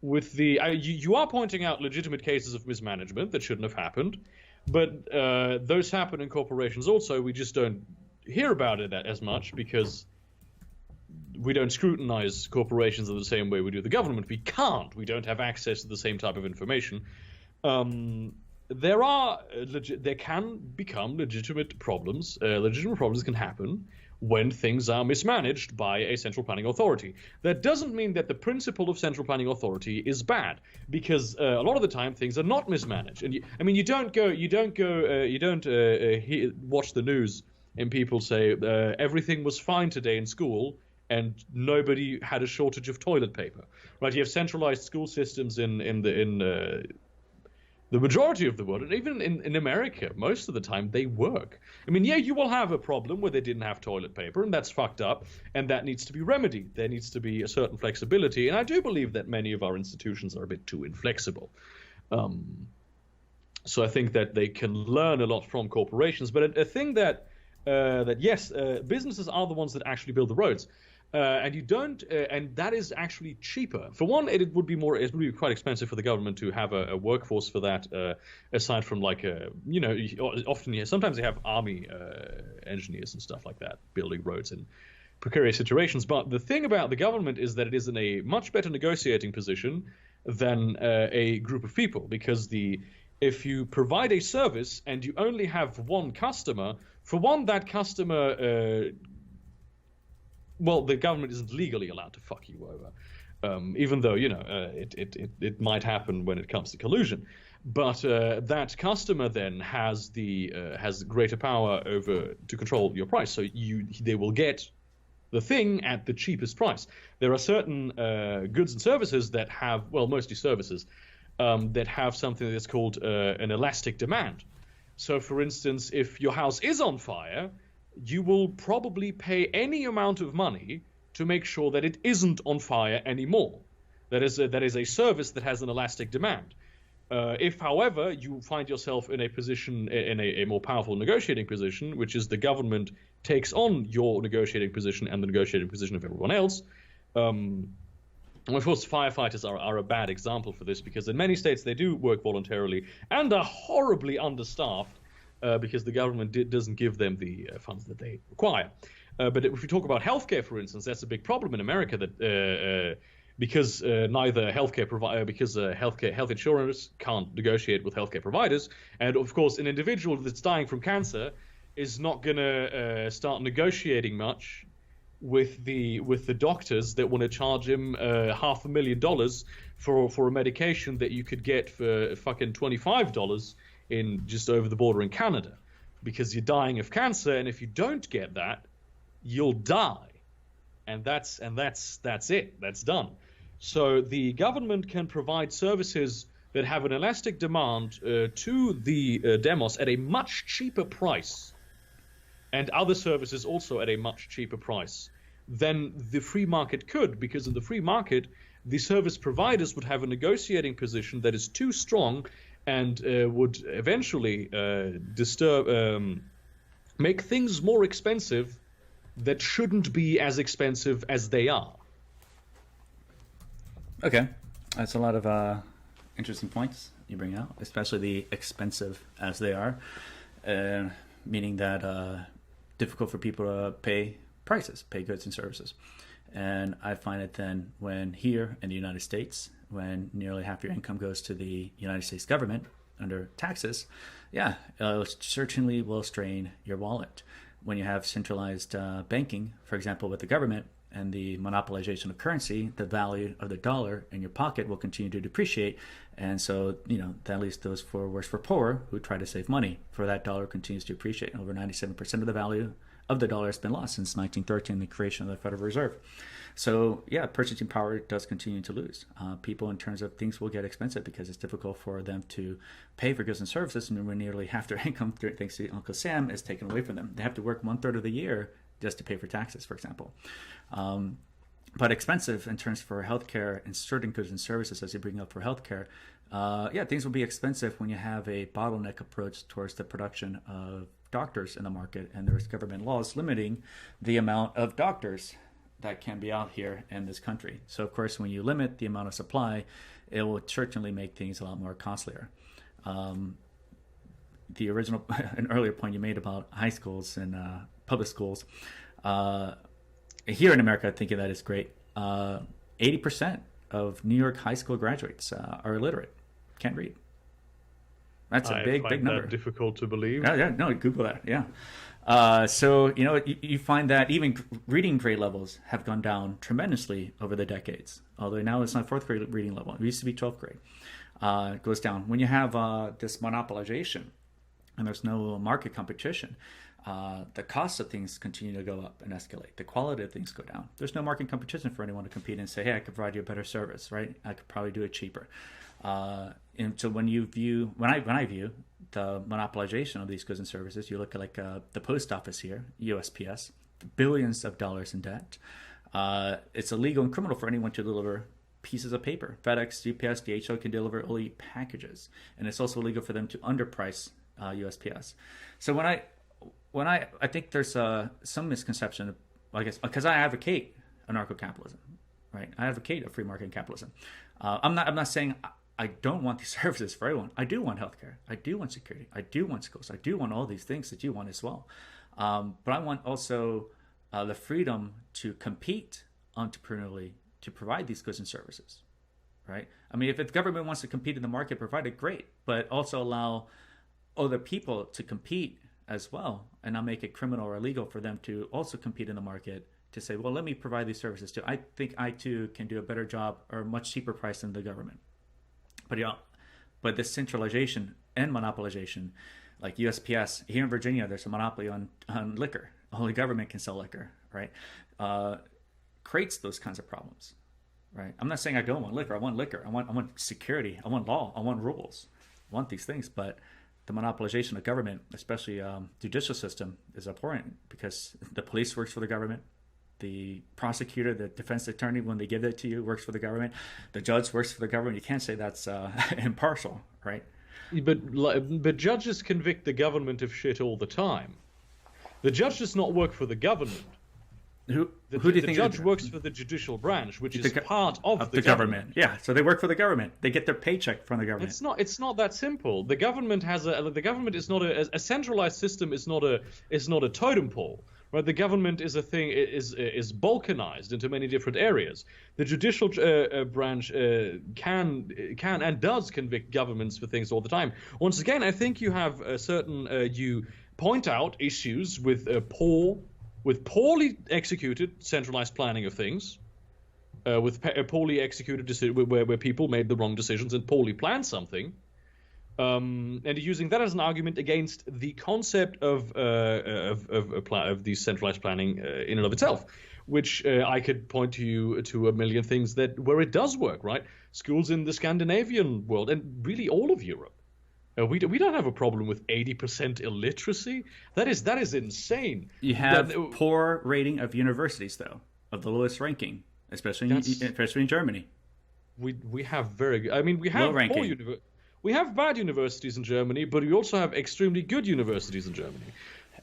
with the. You are pointing out legitimate cases of mismanagement that shouldn't have happened, but those happen in corporations also. We just don't hear about it as much because we don't scrutinize corporations in the same way we do the government. We can't. We don't have access to the same type of information. There can become legitimate problems. Legitimate problems can happen when things are mismanaged by a central planning authority. That doesn't mean that the principle of central planning authority is bad, because a lot of the time things are not mismanaged. And you don't watch the news and people say everything was fine today in school and nobody had a shortage of toilet paper, right? You have centralized school systems in the majority of the world, and even in America, most of the time they work. You will have a problem where they didn't have toilet paper, and that's fucked up, and that needs to be remedied. There needs to be a certain flexibility, and I do believe that many of our institutions are a bit too inflexible. So I think that they can learn a lot from corporations, but a thing that yes, businesses are the ones that actually build the roads. And you don't, and that is actually cheaper. For one, it would be quite expensive for the government to have a workforce for that. Aside from sometimes they have army engineers and stuff like that building roads in precarious situations. But the thing about the government is that it is in a much better negotiating position than a group of people, because if you provide a service and you only have one customer, for one, that customer. Well, the government isn't legally allowed to fuck you over, even though it might happen when it comes to collusion. But that customer then has greater power to control your price. So they will get the thing at the cheapest price. There are certain goods and services that have, well, mostly services that have something that's called an elastic demand. So, for instance, if your house is on fire, you will probably pay any amount of money to make sure that it isn't on fire anymore. That is a service that has an elastic demand. If, however, you find yourself in a position, in a more powerful negotiating position, which is the government takes on your negotiating position and the negotiating position of everyone else, and of course, firefighters are a bad example for this, because in many states they do work voluntarily and are horribly understaffed. Because the government doesn't give them the funds that they require. But if we talk about healthcare, for instance, that's a big problem in America. That because health insurers can't negotiate with healthcare providers, and of course, an individual that's dying from cancer is not going to start negotiating much with the doctors that want to charge him $500,000 for a medication that you could get for fucking $25 in just over the border in Canada, because you're dying of cancer, and if you don't get that, you'll die, and that's it. That's done. So the government can provide services that have an elastic demand to the demos at a much cheaper price, and other services also at a much cheaper price than the free market could, because in the free market, the service providers would have a negotiating position that is too strong and would eventually make things more expensive that shouldn't be as expensive as they are. Okay, that's a lot of interesting points. you bring out, especially the expensive as they are, meaning that difficult for people to pay prices, pay goods and services. And I find it then when here in the United States, when nearly half your income goes to the United States government under taxes, it certainly will strain your wallet. When you have centralized banking, for example, with the government and the monopolization of currency, the value of the dollar in your pocket will continue to depreciate. And so, that leaves those for worse for poor who try to save money, for that dollar continues to appreciate. Over 97% of the value of the dollar has been lost since 1913, the creation of the Federal Reserve. So, purchasing power does continue to lose. People, in terms of things, will get expensive because it's difficult for them to pay for goods and services, and when nearly half their income, thanks to Uncle Sam, is taken away from them. They have to work 1/3 of the year just to pay for taxes, for example. But expensive in terms for healthcare and certain goods and services, as you bring up for healthcare. Things will be expensive when you have a bottleneck approach towards the production of doctors in the market, and there's government laws limiting the amount of doctors that can be out here in this country. So, of course, when you limit the amount of supply, it will certainly make things a lot more costlier. An earlier point you made about high schools and public schools, here in America, I think that is great. 80% of New York high school graduates are illiterate, can't read. That's a big number. That difficult to believe. No, Google that. You find that even reading grade levels have gone down tremendously over the decades. Although now it's not 4th grade reading level. It used to be 12th grade. It goes down. When you have this monopolization and there's no market competition, the costs of things continue to go up and escalate. The quality of things go down. There's no market competition for anyone to compete and say, hey, I could provide you a better service, right? I could probably do it cheaper. And so when I view the monopolization of these goods and services, you look at the post office here, USPS, billions of dollars in debt. It's illegal and criminal for anyone to deliver pieces of paper. FedEx, UPS, DHL can deliver only packages, and it's also illegal for them to underprice USPS. So when I think there's some misconception, I guess, because I advocate anarcho-capitalism, right? I advocate a free market capitalism. I'm not saying I don't want these services for everyone. I do want healthcare. I do want security. I do want schools. I do want all these things that you want as well. But I want also the freedom to compete entrepreneurially to provide these goods and services, right? I mean, if the government wants to compete in the market, provide it, great, but also allow other people to compete as well and not make it criminal or illegal for them to also compete in the market to say, well, let me provide these services too. I think I too can do a better job or a much cheaper price than the government. But this centralization and monopolization, like USPS, here in Virginia, there's a monopoly on liquor. Only government can sell liquor, right? Creates those kinds of problems, right? I'm not saying I don't want liquor. I want liquor. I want security. I want law. I want rules. I want these things. But the monopolization of government, especially judicial system, is abhorrent because the police works for the government. The prosecutor, the defense attorney, when they give it to you, works for the government. The judge works for the government. You can't say that's impartial, right? But judges convict the government of shit all the time. The judge does not work for the government. Who do you think? The judge works for the judicial branch, which is part of the government. Yeah, so they work for the government. They get their paycheck from the government. It's not that simple. The government is not a centralized system. Is not a totem pole. Right, the government is balkanized into many different areas. The judicial branch can and does convict governments for things all the time. Once again, I think you have you point out issues with poorly executed centralized planning of things, with poorly executed where people made the wrong decisions and poorly planned something. And using that as an argument against the concept of the centralized planning in and of itself, which I could point you to a million things where it does work, right? Schools in the Scandinavian world and really all of Europe. We don't have a problem with 80% illiteracy. That is insane. You have poor rating of universities, though, of the lowest ranking, especially in Germany. We have very good. I mean, we have poor universities. We have bad universities in Germany, but we also have extremely good universities in Germany,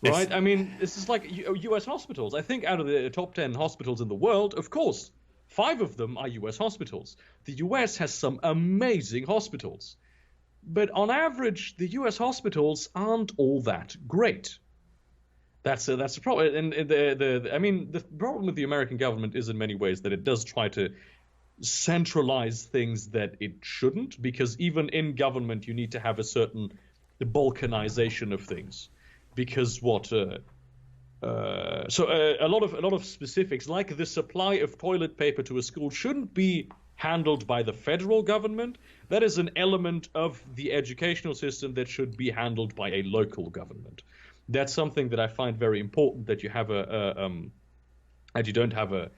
right? I mean, this is like U.S. hospitals. I think out of the top 10 hospitals in the world, of course, 5 of them are U.S. hospitals. The U.S. has some amazing hospitals. But on average, the U.S. hospitals aren't all that great. That's a problem. And I mean, the problem with the American government is in many ways that it does try to centralize things that it shouldn't, because even in government you need to have a certain balkanization of things, because a lot of specifics, like the supply of toilet paper to a school, shouldn't be handled by the federal government. That is an element of the educational system that should be handled by a local government. That's something that I find very important, that you have and you don't have a.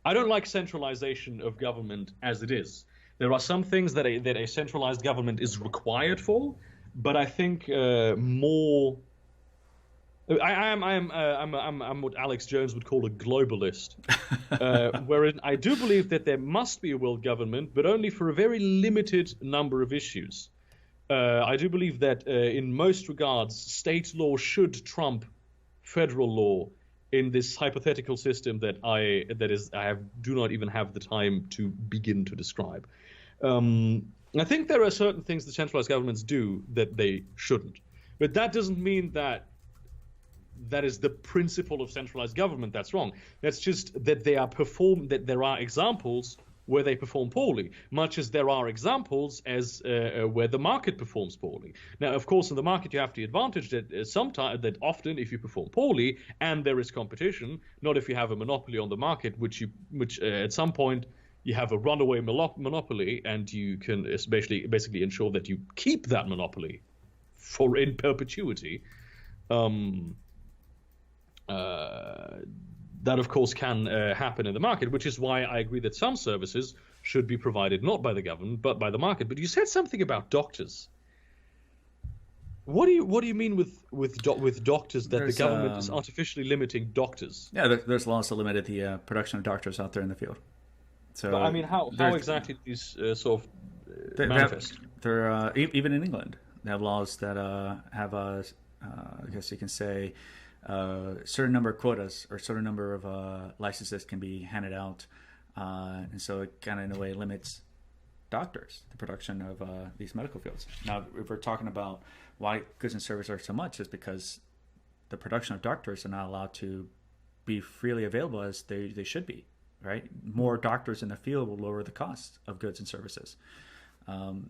I don't like centralization of government as it is. There are some things that a centralized government is required for, but I think more. I'm what Alex Jones would call a globalist, wherein I do believe that there must be a world government, but only for a very limited number of issues. I do believe that in most regards, state law should trump federal law in this hypothetical system that I do not even have the time to begin to describe. I think there are certain things that centralized governments do that they shouldn't, but that doesn't mean that is the principle of centralized government. That's wrong. That's just that that there are examples where they perform poorly, much as there are examples as where the market performs poorly. Now, of course, in the market you have the advantage that sometimes, that often, if you perform poorly and there is competition, not if you have a monopoly on the market, which at some point you have a runaway monopoly, and you can basically ensure that you keep that monopoly in perpetuity. That, of course, can happen in the market, which is why I agree that some services should be provided not by the government but by the market. But you said something about doctors. What do you mean with doctors, that the government is artificially limiting doctors? Yeah, there's laws that limit the production of doctors out there in the field. So, but, I mean, how exactly do these sort of manifest? They're even in England, they have laws that have I guess you can say. Certain number of quotas or certain number of licenses can be handed out, and so it kind of in a way limits doctors, the production of these medical fields. Now, if we're talking about why goods and services are so much, is because the production of doctors are not allowed to be freely available as they should be. Right, more doctors in the field will lower the cost of goods and services.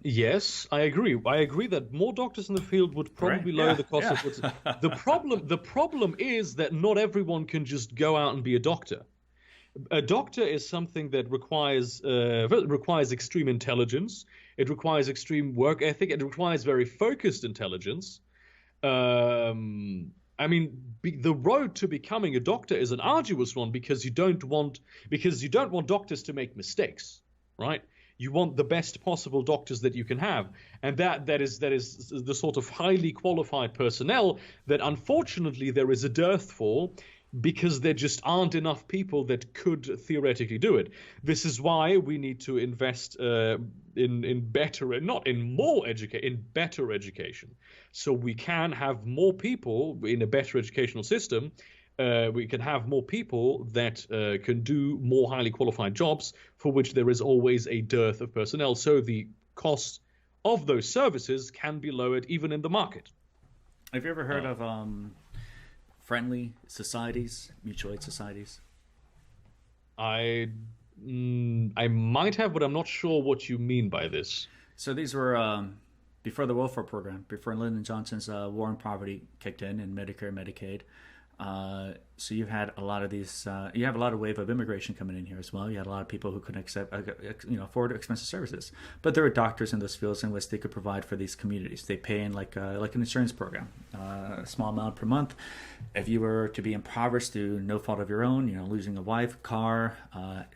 Yes, I agree. I agree that more doctors in the field would probably lower the cost of goods. The problem is that not everyone can just go out and be a doctor. A doctor is something that requires extreme intelligence. It requires extreme work ethic. It requires very focused intelligence. I mean, the road to becoming a doctor is an arduous one, because you don't want doctors to make mistakes, right? You want the best possible doctors that you can have, and that is the sort of highly qualified personnel that unfortunately there is a dearth for, because there just aren't enough people that could theoretically do it. This is why we need to invest in better, not in more education, in better education, so we can have more people in a better educational system. We can have more people that can do more highly qualified jobs, for which there is always a dearth of personnel. So the cost of those services can be lowered even in the market. Have you ever heard of friendly societies, mutual aid societies? I might have, but I'm not sure what you mean by this. So these were before the welfare program, before Lyndon Johnson's war on poverty kicked in Medicare, Medicaid. So you've had a lot of these. You have a lot of wave of immigration coming in here as well. You had a lot of people who couldn't afford expensive services, but there were doctors in those fields in which they could provide for these communities. They pay in like an insurance program, a small amount per month. If you were to be impoverished through no fault of your own, losing a wife, car,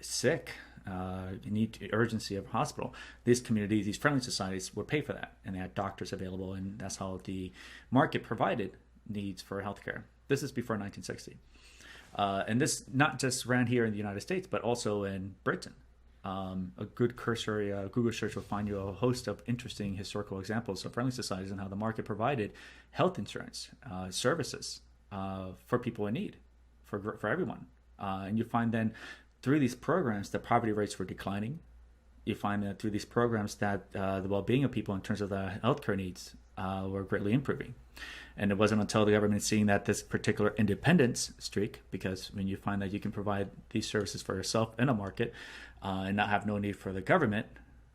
sick, you need urgency of hospital, these communities, these friendly societies would pay for that, and they had doctors available, and that's how the market provided needs for healthcare. This is before 1960. And this not just ran here in the United States, but also in Britain. A good cursory Google search will find you a host of interesting historical examples of friendly societies and how the market provided health insurance services for people in need, for everyone. And you find then through these programs, the poverty rates were declining. you find that through these programs that the well-being of people in terms of the healthcare needs were greatly improving. And it wasn't until the government seeing that this particular independence streak, because when you find that you can provide these services for yourself in a market and not have no need for the government,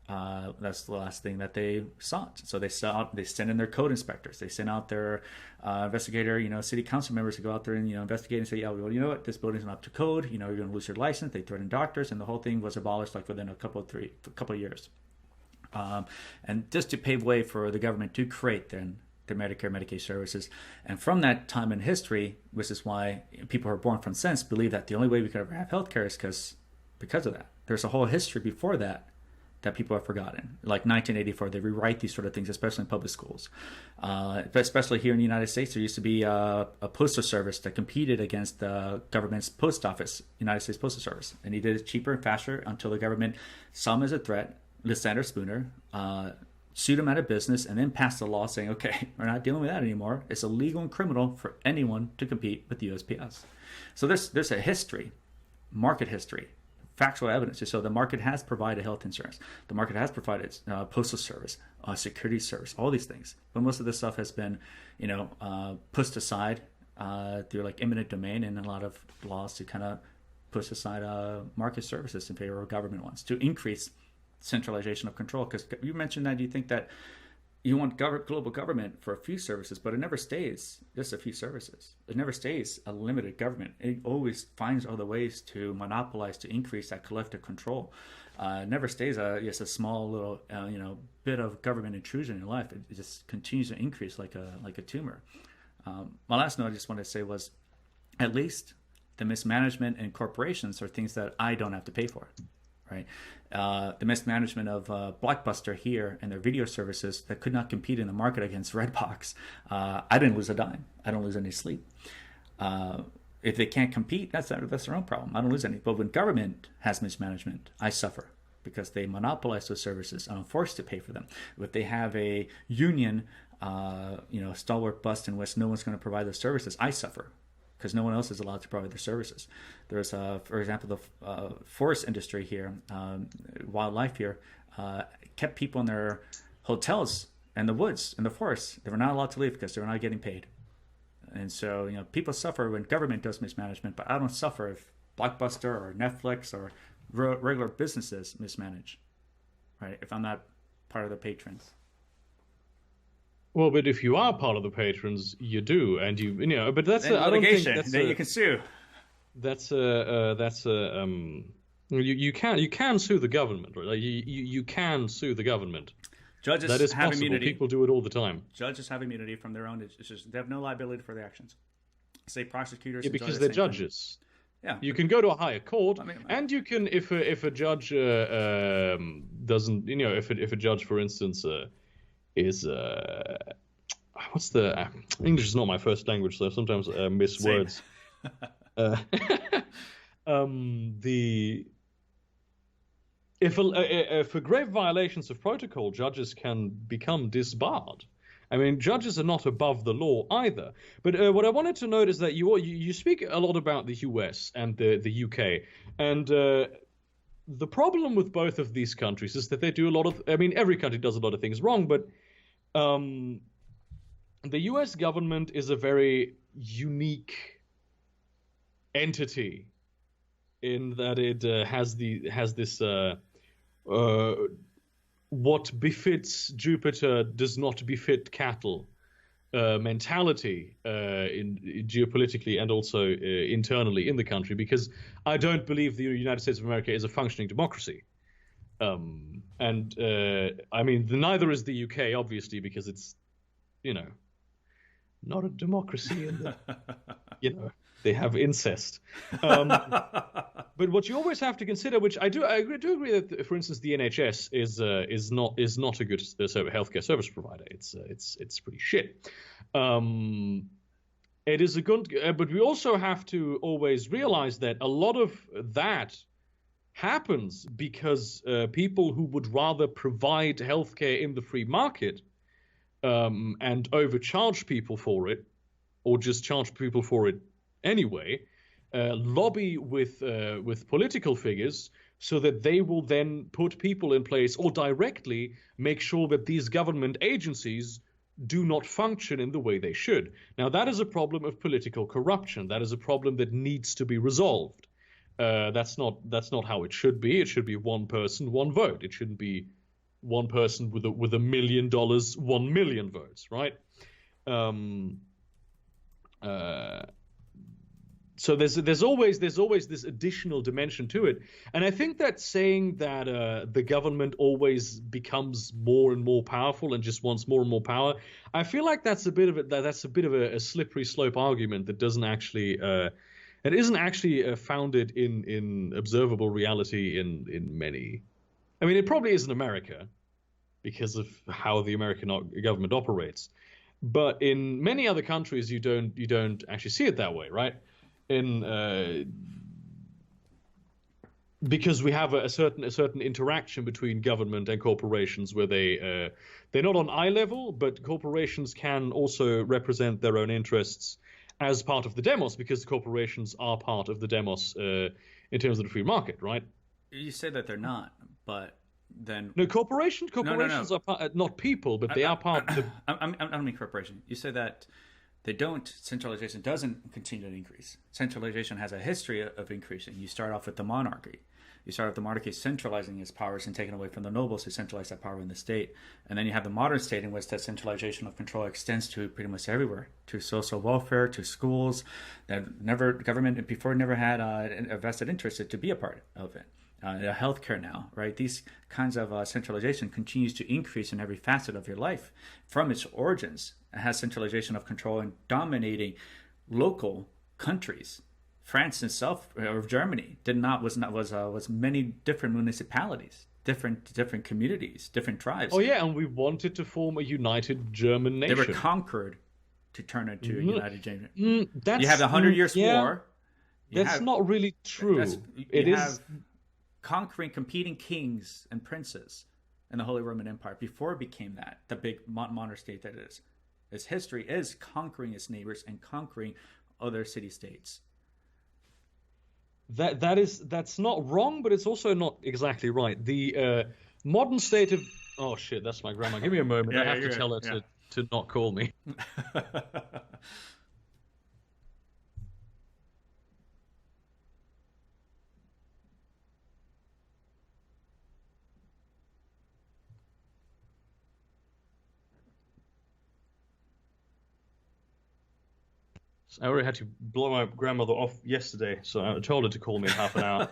that's the last thing that they sought. So they send in their code inspectors. They send out their investigator, city council members to go out there and, investigate and say, yeah, well, you know what, this building's not up to code. You're going to lose your license. They threaten doctors, and the whole thing was abolished like within a couple of years. And just to pave way for the government to create then their Medicare, Medicaid services. And from that time in history, which is why people who are born from sense believe that the only way we could ever have healthcare is because of that. There's a whole history before that people have forgotten. Like 1984, they rewrite these sort of things, especially in public schools. But especially here in the United States, there used to be a postal service that competed against the government's post office, United States Postal Service. And he did it cheaper and faster until the government saw him as a threat. Lysander Spooner sued him out of business and then passed a law saying, okay, we're not dealing with that anymore. It's illegal and criminal for anyone to compete with the USPS. So there's a history, market history, factual evidence. So the market has provided health insurance. The market has provided postal service, security service, all these things. But most of this stuff has been, pushed aside through like eminent domain and a lot of laws to kind of push aside market services in favor of government ones to increase centralization of control. Because you mentioned that you think that you want global government for a few services, but it never stays just a few services. It never stays a limited government. It always finds other ways to monopolize, to increase that collective control. It never stays just a small little bit of government intrusion in your life. It just continues to increase like a tumor. My last note I just wanted to say was, at least the mismanagement in corporations are things that I don't have to pay for. Right, the mismanagement of Blockbuster here and their video services that could not compete in the market against Redbox. I didn't lose a dime. I don't lose any sleep. If they can't compete, that's their own problem. I don't lose any. But when government has mismanagement, I suffer because they monopolize those services and I'm forced to pay for them. If they have a union, stalwart bust in which no one's going to provide those services, I suffer, because no one else is allowed to provide their services. There's, for example, the forest industry here, wildlife here, kept people in their hotels and the woods and the forests. They were not allowed to leave because they were not getting paid. And so, people suffer when government does mismanagement, but I don't suffer if Blockbuster or Netflix or regular businesses mismanage, right? If I'm not part of the patrons. Well, but if you are part of the patrons, you do, and But that's then I don't think that's then you can sue. You can sue the government, right? Like you can sue the government. Judges that is have possible. immunity. People do it all the time. Judges have immunity from their own. It's just they have no liability for their actions. Say prosecutors. Yeah, because they're judges. Thing. Yeah, you can go to a higher court, and you can, if a judge doesn't, if a judge, for instance, is what's the English is not my first language, so I sometimes miss words. For grave violations of protocol, judges can become disbarred. I mean, judges are not above the law either. But what I wanted to note is that you speak a lot about the US and the UK, and the problem with both of these countries is that they do a lot of. I mean, every country does a lot of things wrong, but the US government is a very unique entity in that it has this what befits Jupiter does not befit cattle mentality in geopolitically and also internally in the country, because I don't believe the United States of America is a functioning democracy. I mean, neither is the UK, obviously, because it's, not a democracy, and they have incest. But what you always have to consider, which I do agree that, for instance, the NHS is not a good healthcare service provider. It's pretty shit. It is a good, but we also have to always realize that a lot of that happens because people who would rather provide healthcare in the free market and overcharge people for it, or just charge people for it anyway, lobby with political figures so that they will then put people in place or directly make sure that these government agencies do not function in the way they should. Now, that is a problem of political corruption. That is a problem that needs to be resolved. That's not how it should be. It should be one person, one vote. It shouldn't be one person with $1 million, 1 million votes, right? So there's always this additional dimension to it, and I think that saying that the government always becomes more and more powerful and just wants more and more power, I feel like that's a bit of a slippery slope argument that doesn't actually it isn't actually founded in observable reality in many. I mean, it probably is in America because of how the American government operates, but in many other countries you don't actually see it that way, right? Because we have a certain interaction between government and corporations where they're not on eye level, but corporations can also represent their own interests as part of the demos, because the corporations are part of the demos in terms of the free market, right? You say that they're not, but then no, corporations no. are not people, but they are part. I don't mean corporation. You say that they don't. Centralization doesn't continue to increase. Centralization has a history of increasing. You start off with the monarchy. You start with the monarchy centralizing its powers and taking away from the nobles who centralize that power in the state. And then you have the modern state in which that centralization of control extends to pretty much everywhere, to social welfare, to schools. That government before never had a vested interest to be a part of it. Healthcare now, right? These kinds of centralization continues to increase in every facet of your life. From its origins, it has centralization of control and dominating local countries. France itself, or Germany, was many different municipalities, different communities, different tribes. Oh yeah, and we wanted to form a united German nation. They were conquered to turn into a united German. You That's, have the 100 Years' War. That's not really true. It is conquering competing kings and princes in the Holy Roman Empire before it became that, the big modern state that it is. Its history is conquering its neighbors and conquering other city-states. That's not wrong, but it's also not exactly right. The modern state of oh shit, that's my grandma. Give me a moment. I have to tell her to not call me. I already had to blow my grandmother off yesterday, so I told her to call me in half an hour.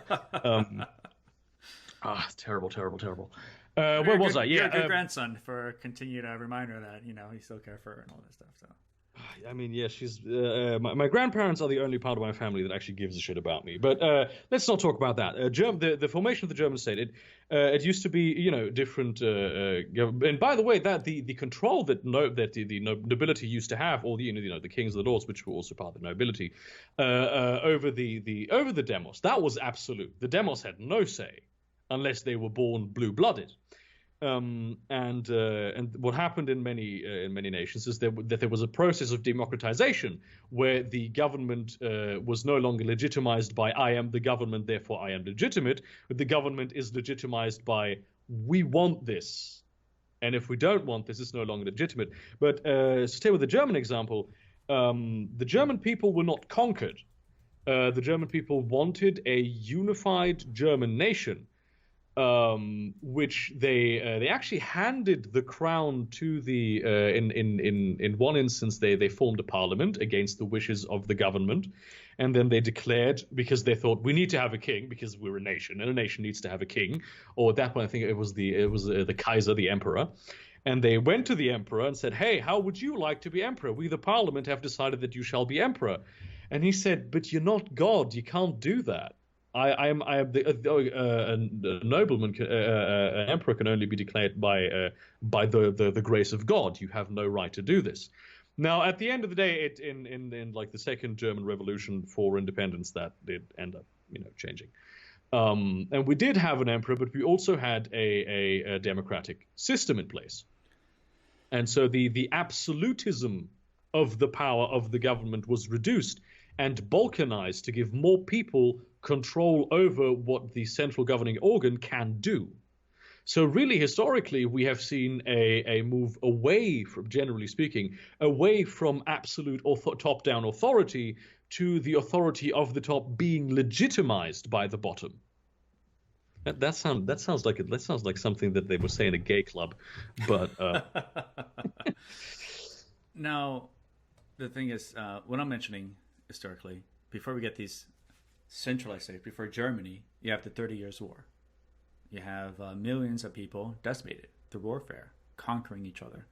Terrible. Where was I? Yeah, you're a good grandson for continued reminder that you still care for her and all that stuff. So. I mean, yeah, she's my grandparents are the only part of my family that actually gives a shit about me. But let's not talk about that. The formation of the German state, it used to be different. And by the way, that the control that the nobility used to have, or the kings and the lords, which were also part of the nobility, over the demos, that was absolute. The demos had no say unless they were born blue-blooded. And what happened in many nations is that there was a process of democratization where the government was no longer legitimized by I am the government, therefore I am legitimate, but the government is legitimized by we want this, and if we don't want this, it's no longer legitimate. But to stay with the German example, the German people were not conquered. The German people wanted a unified German nation. Which they actually handed the crown to the in one instance they formed a parliament against the wishes of the government, and then they declared, because they thought we need to have a king because we're a nation and a nation needs to have a king, or at that point I think it was the Kaiser, the emperor, and they went to the emperor and said, hey, how would you like to be emperor? We the parliament have decided that you shall be emperor. And he said, but you're not God, you can't do that. I am a nobleman. An emperor can only be declared by the grace of God. You have no right to do this. Now, at the end of the day, in like the Second German Revolution for independence, that did end up changing. And we did have an emperor, but we also had a democratic system in place. And so the absolutism of the power of the government was reduced. and balkanize to give more people control over what the central governing organ can do. So really, historically, we have seen a move away from, generally speaking, away from absolute top-down authority to the authority of the top being legitimized by the bottom. That sounds like something that they would say in a gay club, but Now, the thing is, what I'm mentioning historically, before we get these centralized states, before Germany, you have the 30 Years' War. You have millions of people decimated through warfare, conquering each other.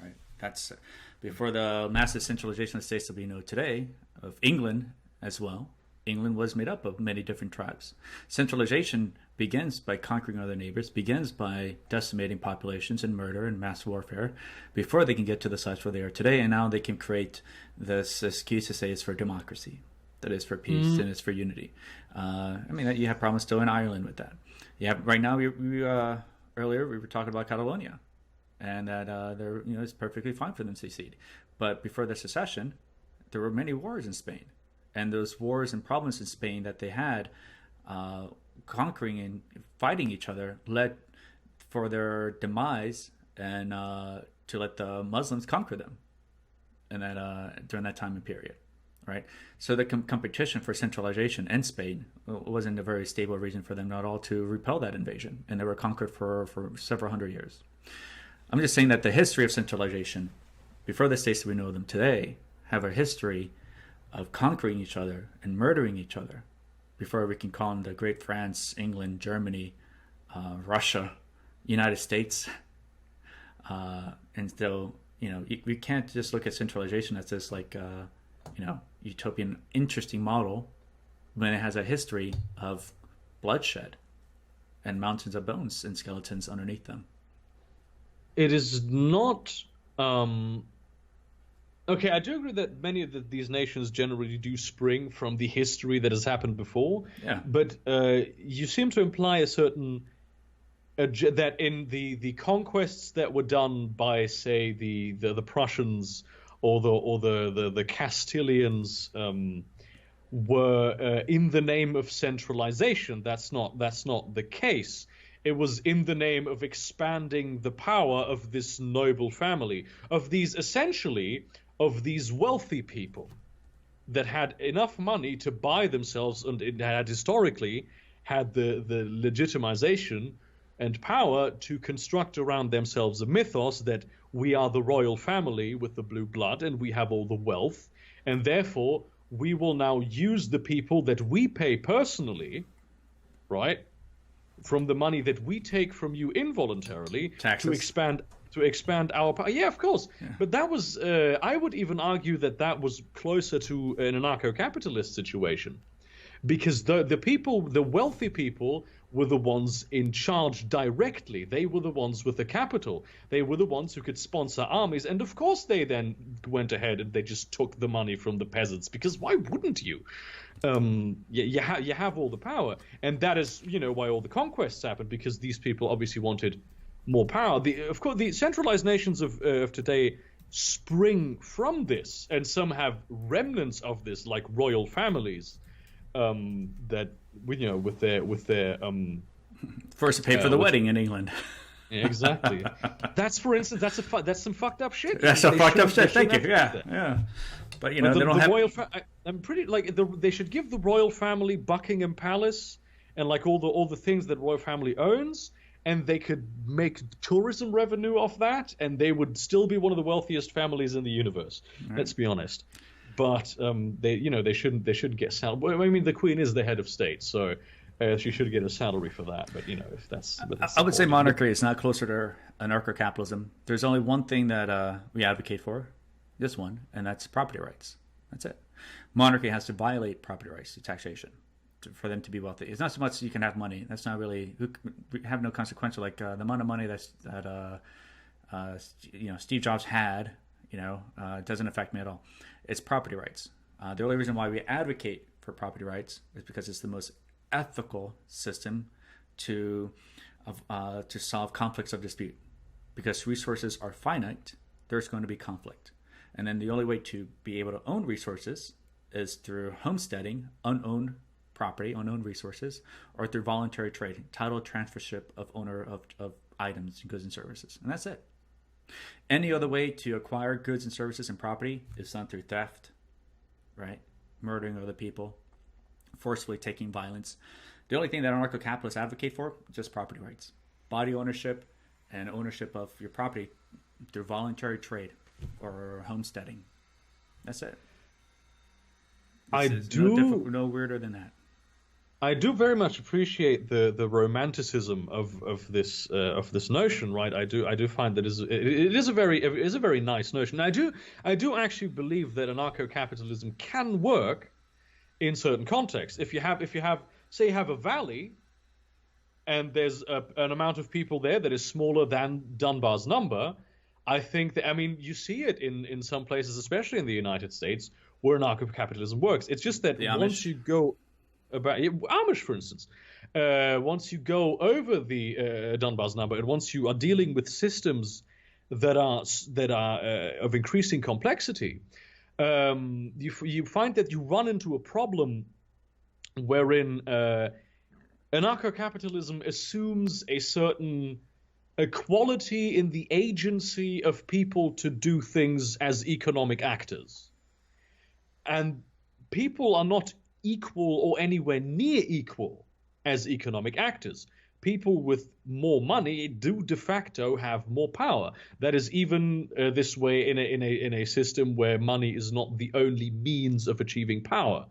Right. That's before the massive centralization of states that we know today, of England as well. England was made up of many different tribes. Centralization begins by conquering other neighbors, begins by decimating populations and murder and mass warfare before they can get to the size where they are today. And now they can create this excuse to say it's for democracy, that is for peace, and it's for unity. I mean, you have problems still in Ireland with that. You have right now. Earlier we were talking about Catalonia, and that it's perfectly fine for them to secede. But before the secession, there were many wars in Spain, and those wars and problems in Spain that they had, conquering and fighting each other, led for their demise and to let the Muslims conquer them, and that during that time and period. Right, so the competition for centralization in Spain wasn't a very stable reason for them at all to repel that invasion, and they were conquered for several hundred years. I'm just saying that the history of centralization, before the states that we know them today, have a history of conquering each other and murdering each other, before we can call them the Great France, England, Germany, Russia, United States, and so we can't just look at centralization as this like utopian, interesting model when it has a history of bloodshed and mountains of bones and skeletons underneath them. It is not. Okay, I do agree that many of these nations generally do spring from the history that has happened before. Yeah. But you seem to imply a certain that in the conquests that were done by, say, the Prussians or the Castilians were in the name of centralization. That's not the case. It was in the name of expanding the power of this noble family, of these wealthy people that had enough money to buy themselves, and it had historically had the legitimization and power to construct around themselves a mythos that we are the royal family with the blue blood and we have all the wealth, and therefore we will now use the people that we pay personally, right, from the money that we take from you involuntarily, taxes, to expand our power. Yeah, of course. Yeah. But that was I would even argue that was closer to an anarcho-capitalist situation, because the wealthy people were the ones in charge directly. They were the ones with the capital. They were the ones who could sponsor armies. And of course they then went ahead and they just took the money from the peasants, because why wouldn't you? You have all the power. And that is, why all the conquests happened, because these people obviously wanted more power. Of course, the centralized nations of today spring from this, and some have remnants of this, like royal families, that with their forced to pay for the wedding in England. Yeah, exactly. That's, for instance, that's some fucked up shit. That's some fucked up shit. Thank you. Yeah. But they don't have. I'm pretty they should give the royal family Buckingham Palace and like all the things that royal family owns, and they could make tourism revenue off that, and they would still be one of the wealthiest families in the universe. Right. Let's be honest. But they shouldn't get salary. I mean, the Queen is the head of state, so she should get a salary for that. But if that's I would say monarchy is not closer to anarcho-capitalism. There's only one thing that we advocate for, this one, and that's property rights. That's it. Monarchy has to violate property rights to taxation for them to be wealthy. It's not so much you can have money. That's not really have no consequential. Like the amount of money that Steve Jobs had, doesn't affect me at all. It's property rights. The only reason why we advocate for property rights is because it's the most ethical system to solve conflicts of dispute. Because resources are finite, there's going to be conflict. And then the only way to be able to own resources is through homesteading, unowned property, unowned resources, or through voluntary trade, title transfership of owner of items, goods, and services. And that's it. Any other way to acquire goods and services and property is done through theft, right? Murdering other people, forcefully taking violence. The only thing that anarcho-capitalists advocate for is just property rights, body ownership, and ownership of your property through voluntary trade or homesteading. That's it. No weirder than that. I do very much appreciate the romanticism of this notion, right? I do find that it is a very nice notion. And I do actually believe that anarcho-capitalism can work in certain contexts. If you have say you have a valley, and there's an amount of people there that is smaller than Dunbar's number, I think that, I mean, you see it in some places, especially in the United States, where anarcho-capitalism works. It's just that once you go about Amish, for instance, once you go over the Dunbar's number, and once you are dealing with systems that are of increasing complexity, you find that you run into a problem wherein anarcho-capitalism assumes a certain equality in the agency of people to do things as economic actors. And people are not equal or anywhere near equal as economic actors. People with more money do de facto have more power. That is even this way in a system where money is not the only means of achieving power.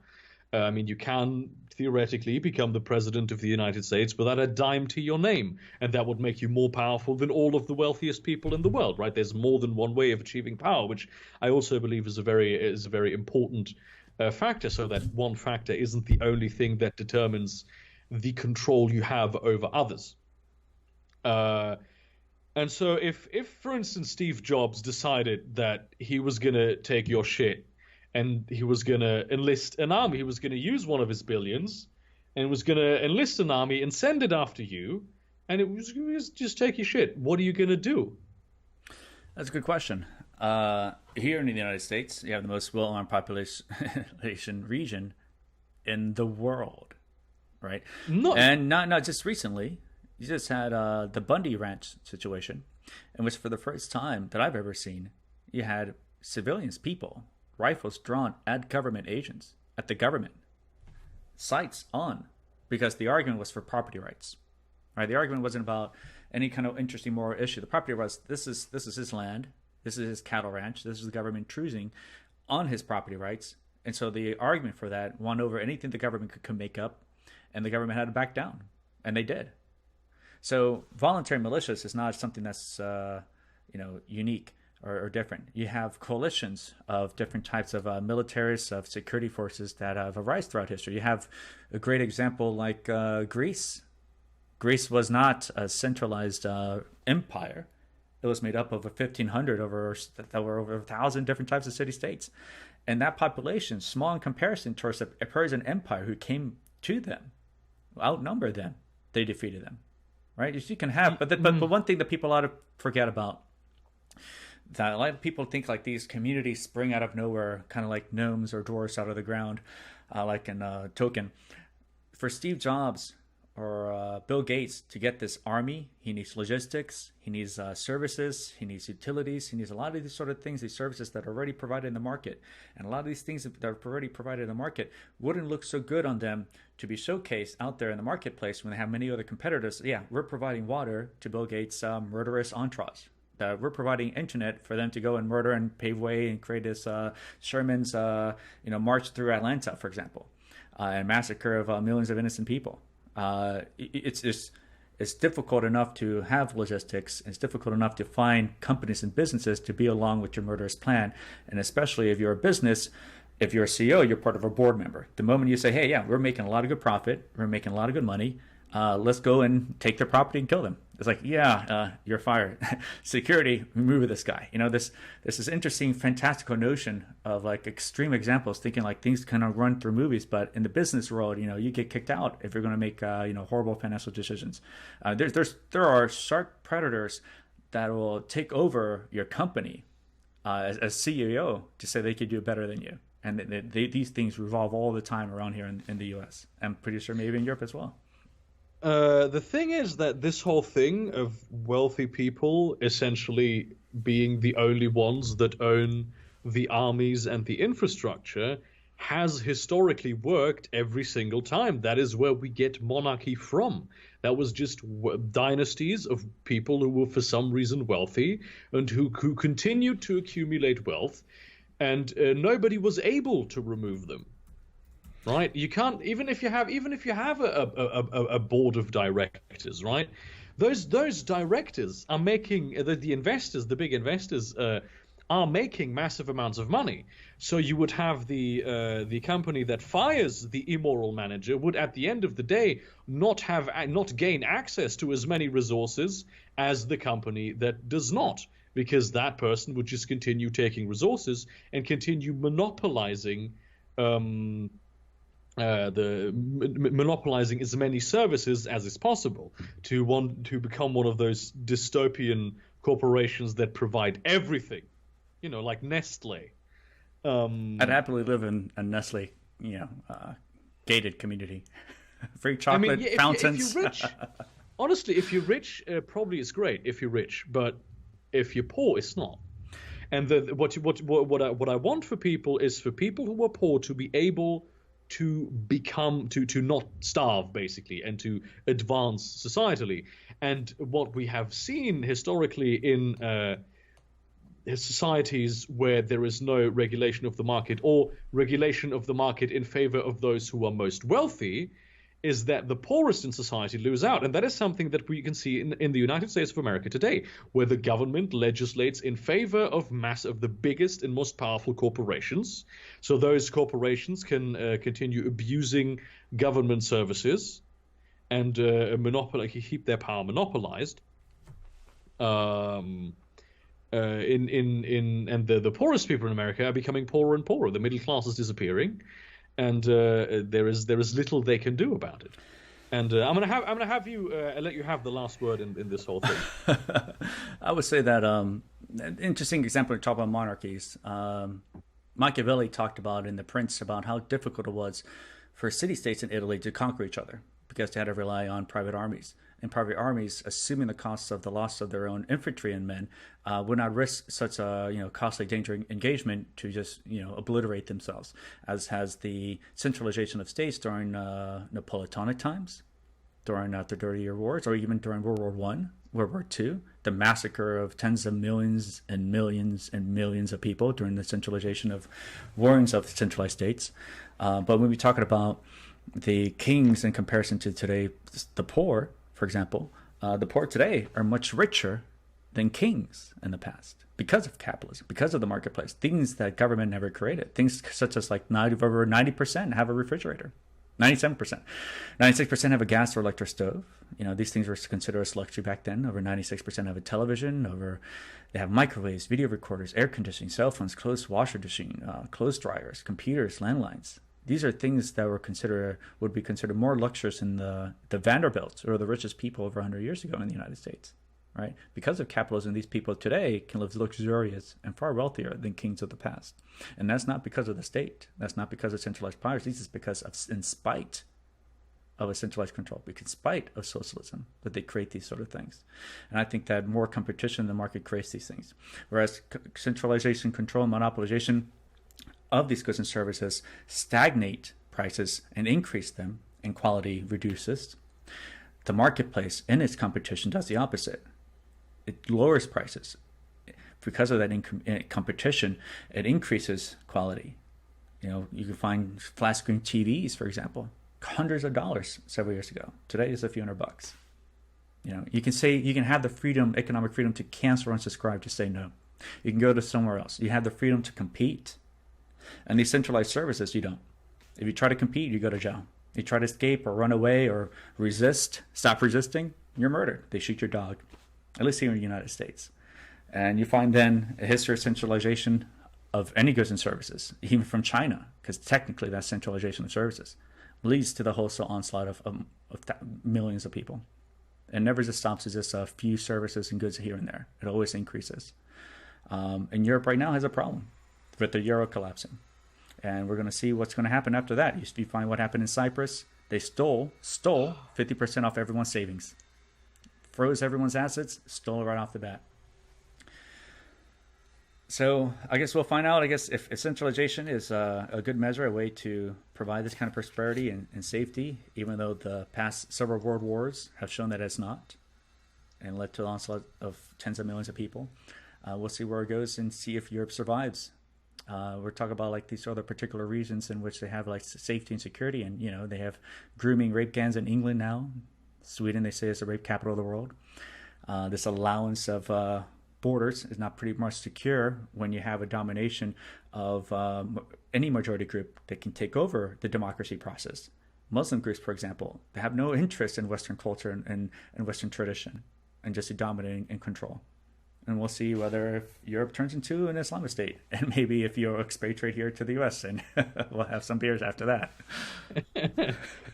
I mean, you can theoretically become the president of the United States without a dime to your name, and that would make you more powerful than all of the wealthiest people in the world, right? There's more than one way of achieving power, which I also believe is a very important factor, so that one factor isn't the only thing that determines the control you have over others. And so if, for instance, Steve Jobs decided that he was going to take your shit and he was going to enlist an army, he was going to use one of his billions and was going to enlist an army and send it after you, and it was just take your shit, what are you going to do? That's a good question. Here in the United States, you have the most well-armed population region in the world, right? And not just recently. You just had the Bundy Ranch situation, in which for the first time that I've ever seen, you had civilians, people, rifles drawn at government agents, at the government, sights on, because the argument was for property rights, right? The argument wasn't about any kind of interesting moral issue. The property was, this is his land, this is his cattle ranch, this is the government intruding on his property rights. And so the argument for that won over anything the government could make up, and the government had to back down, and they did. So voluntary militias is not something that's unique or different. You have coalitions of different types of militaries, of security forces that have arisen throughout history. You have a great example like Greece. Greece was not a centralized empire. It was made up of 1,500 that were over 1,000 different types of city-states. And that population, small in comparison towards a Persian empire who came to them, outnumbered them, they defeated them. Right? You can have, but one thing that people ought to forget about, that a lot of people think like these communities spring out of nowhere, kind of like gnomes or dwarves out of the ground, like in Token. For Steve Jobs or Bill Gates to get this army, he needs logistics, he needs services, he needs utilities, he needs a lot of these sort of things, these services that are already provided in the market. And a lot of these things that are already provided in the market wouldn't look so good on them to be showcased out there in the marketplace when they have many other competitors. Yeah, we're providing water to Bill Gates' murderous entourage. We're providing internet for them to go and murder and pave way and create this Sherman's march through Atlanta, for example, and massacre of millions of innocent people. It's difficult enough to have logistics. It's difficult enough to find companies and businesses to be along with your murderous plan. And especially if you're a business, if you're a CEO, you're part of a board member. The moment you say, hey, yeah, we're making a lot of good profit, we're making a lot of good money, let's go and take their property and kill them. It's like, you're fired. Security, remove this guy. This is interesting, fantastical notion of like extreme examples, thinking like things kind of run through movies, but in the business world, you get kicked out if you're going to make horrible financial decisions. There are shark predators that will take over your company as CEO to say they could do better than you. And these things revolve all the time around here in the U.S. I'm pretty sure maybe in Europe as well. The thing is that this whole thing of wealthy people essentially being the only ones that own the armies and the infrastructure has historically worked every single time. That is where we get monarchy from. That was just dynasties of people who were for some reason wealthy and who continued to accumulate wealth, and nobody was able to remove them. Right? You can't, even if you have a board of directors, right? Those directors are making the investors, the big investors, are making massive amounts of money. So you would have the company that fires the immoral manager would, at the end of the day, not gain access to as many resources as the company that does not, because that person would just continue taking resources and continue monopolizing. Monopolizing as many services as is possible to become one of those dystopian corporations that provide everything, like Nestle. I'd happily live in a Nestle, gated community, free chocolate fountains. If you're rich, honestly, if you're rich, probably it's great if you're rich, but if you're poor, it's not. And what I want for people is for people who are poor to be able to not starve, basically, and to advance societally. And what we have seen historically in societies where there is no regulation of the market, or regulation of the market in favor of those who are most wealthy, is that the poorest in society lose out. And that is something that we can see in the United States of America today, where the government legislates in favor of the biggest and most powerful corporations. So those corporations can continue abusing government services and keep their power monopolized. And the poorest people in America are becoming poorer and poorer. The middle class is disappearing. And there is little they can do about it. And I'm gonna have you let you have the last word in this whole thing. I would say that an interesting example to talk about monarchies. Machiavelli talked about in The Prince about how difficult it was for city-states in Italy to conquer each other because they had to rely on private armies. And private armies, assuming the costs of the loss of their own infantry and men, would not risk such a costly, dangerous engagement to just obliterate themselves, as has the centralization of states during Napoleonic times, during the 30-Year Wars, or even during World War I, World War II, the massacre of tens of millions and millions and millions of people during the centralization of warrings of centralized states. But when we're talking about the kings in comparison to today, the poor, for example, the poor today are much richer than kings in the past because of capitalism, because of the marketplace, things that government never created, things such as like over 90% have a refrigerator, 97%, 96% have a gas or electric stove. These things were considered as luxury back then. Over 96% have a television. They have microwaves, video recorders, air conditioning, cell phones, clothes washer machine, clothes dryers, computers, landlines. These are things that would be considered more luxurious in the Vanderbilts, or the richest people over 100 years ago in the United States, right? Because of capitalism, these people today can live luxurious and far wealthier than kings of the past. And that's not because of the state. That's not because of centralized powers. This is because in spite of a centralized control, in spite of socialism, that they create these sort of things. And I think that more competition in the market creates these things. Whereas centralization, control, monopolization of these goods and services stagnate prices and increase them, and quality reduces. The marketplace in its competition does the opposite. It lowers prices. Because of that competition, it increases quality. You can find flat screen TVs, for example, hundreds of dollars several years ago. Today is a few $100. You can have the freedom, economic freedom, to cancel or unsubscribe, to say no. You can go to somewhere else. You have the freedom to compete. And these centralized services, you don't. If you try to compete, you go to jail. You try to escape or run away or stop resisting, you're murdered. They shoot your dog, at least here in the United States. And you find then a history of centralization of any goods and services, even from China, because technically that centralization of services leads to the wholesale onslaught of millions of people. It never just stops at just a few services and goods here and there. It always increases. And Europe right now has a problem with the euro collapsing. And we're going to see what's going to happen after that. You find what happened in Cyprus. They stole 50% off everyone's savings. Froze everyone's assets, stole it right off the bat. So I guess we'll find out, if centralization is a good measure, a way to provide this kind of prosperity and safety, even though the past several world wars have shown that it's not, and led to the onslaught of tens of millions of people. We'll see where it goes and see if Europe survives. We're talking about like these other particular regions in which they have like safety and security, and they have grooming rape gangs in England now. Sweden, they say, is the rape capital of the world. This allowance of borders is not pretty much secure when you have a domination of any majority group that can take over the democracy process. Muslim groups, for example, they have no interest in Western culture and Western tradition, and just dominating and control. And we'll see whether Europe turns into an Islamic state, and maybe if you expatriate here to the U.S. and we'll have some beers after that.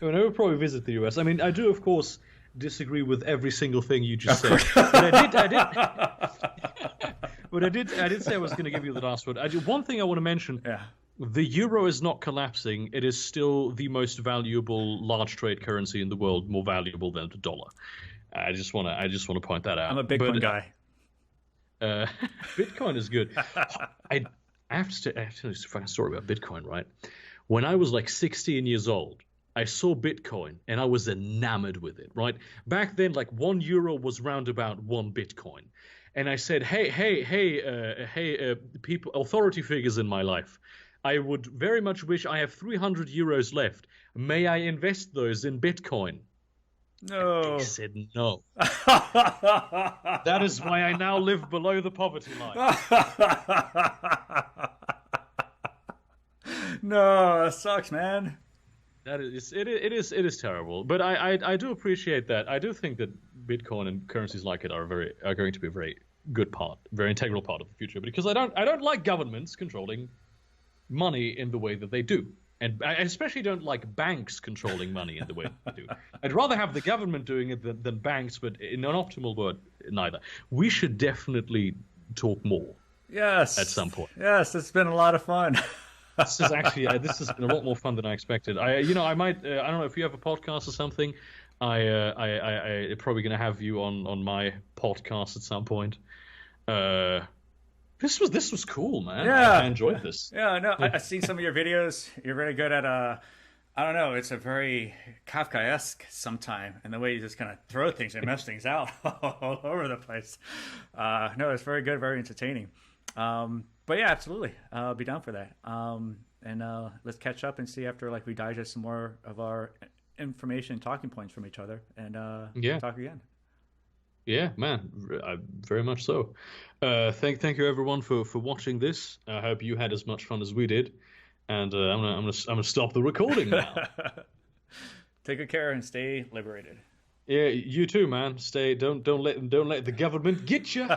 Well, I would probably visit the U.S. I mean, I do, of course, disagree with every single thing you just said. But I did say I was going to give you the last word. One thing I want to mention. Yeah. The euro is not collapsing. It is still the most valuable large trade currency in the world, more valuable than the dollar. I just want to point that out. I'm a Bitcoin guy. Bitcoin is good. I have to tell you a fucking story about Bitcoin, right? When I was like 16 years old, I saw Bitcoin and I was enamored with it, right? Back then, like €1 was round about 1 Bitcoin. And I said, hey, people, authority figures in my life, I would very much wish I have 300 euros left. May I invest those in Bitcoin? No. And they said no. That is why I now live below the poverty line. No, that sucks, man. It is terrible. But I do appreciate that. I do think that Bitcoin and currencies like it are going to be a very good part, very integral part of the future. Because I don't like governments controlling money in the way that they do. And I especially don't like banks controlling money in the way they do. I'd rather have the government doing it than banks, but in an optimal word, neither. We should definitely talk more. Yes. At some point. Yes, it's been a lot of fun. This has been a lot more fun than I expected. I might, I don't know if you have a podcast or something. I probably going to have you on my podcast at some point. This was cool, man. Yeah. I enjoyed this. Yeah, no, I've seen some of your videos. You're very good at, I don't know, it's a very Kafkaesque sometime, and the way you just kind of throw things and mess things out all over the place. No, it's very good, very entertaining. But yeah, absolutely. I'll be down for that. And let's catch up and see after we digest some more of our information and talking points from each other, and talk again. Yeah, man, very much so. Thank you everyone for watching this. I hope you had as much fun as we did, and I'm gonna stop the recording now. Take good care and stay liberated. Yeah, you too, man. Don't let the government get you.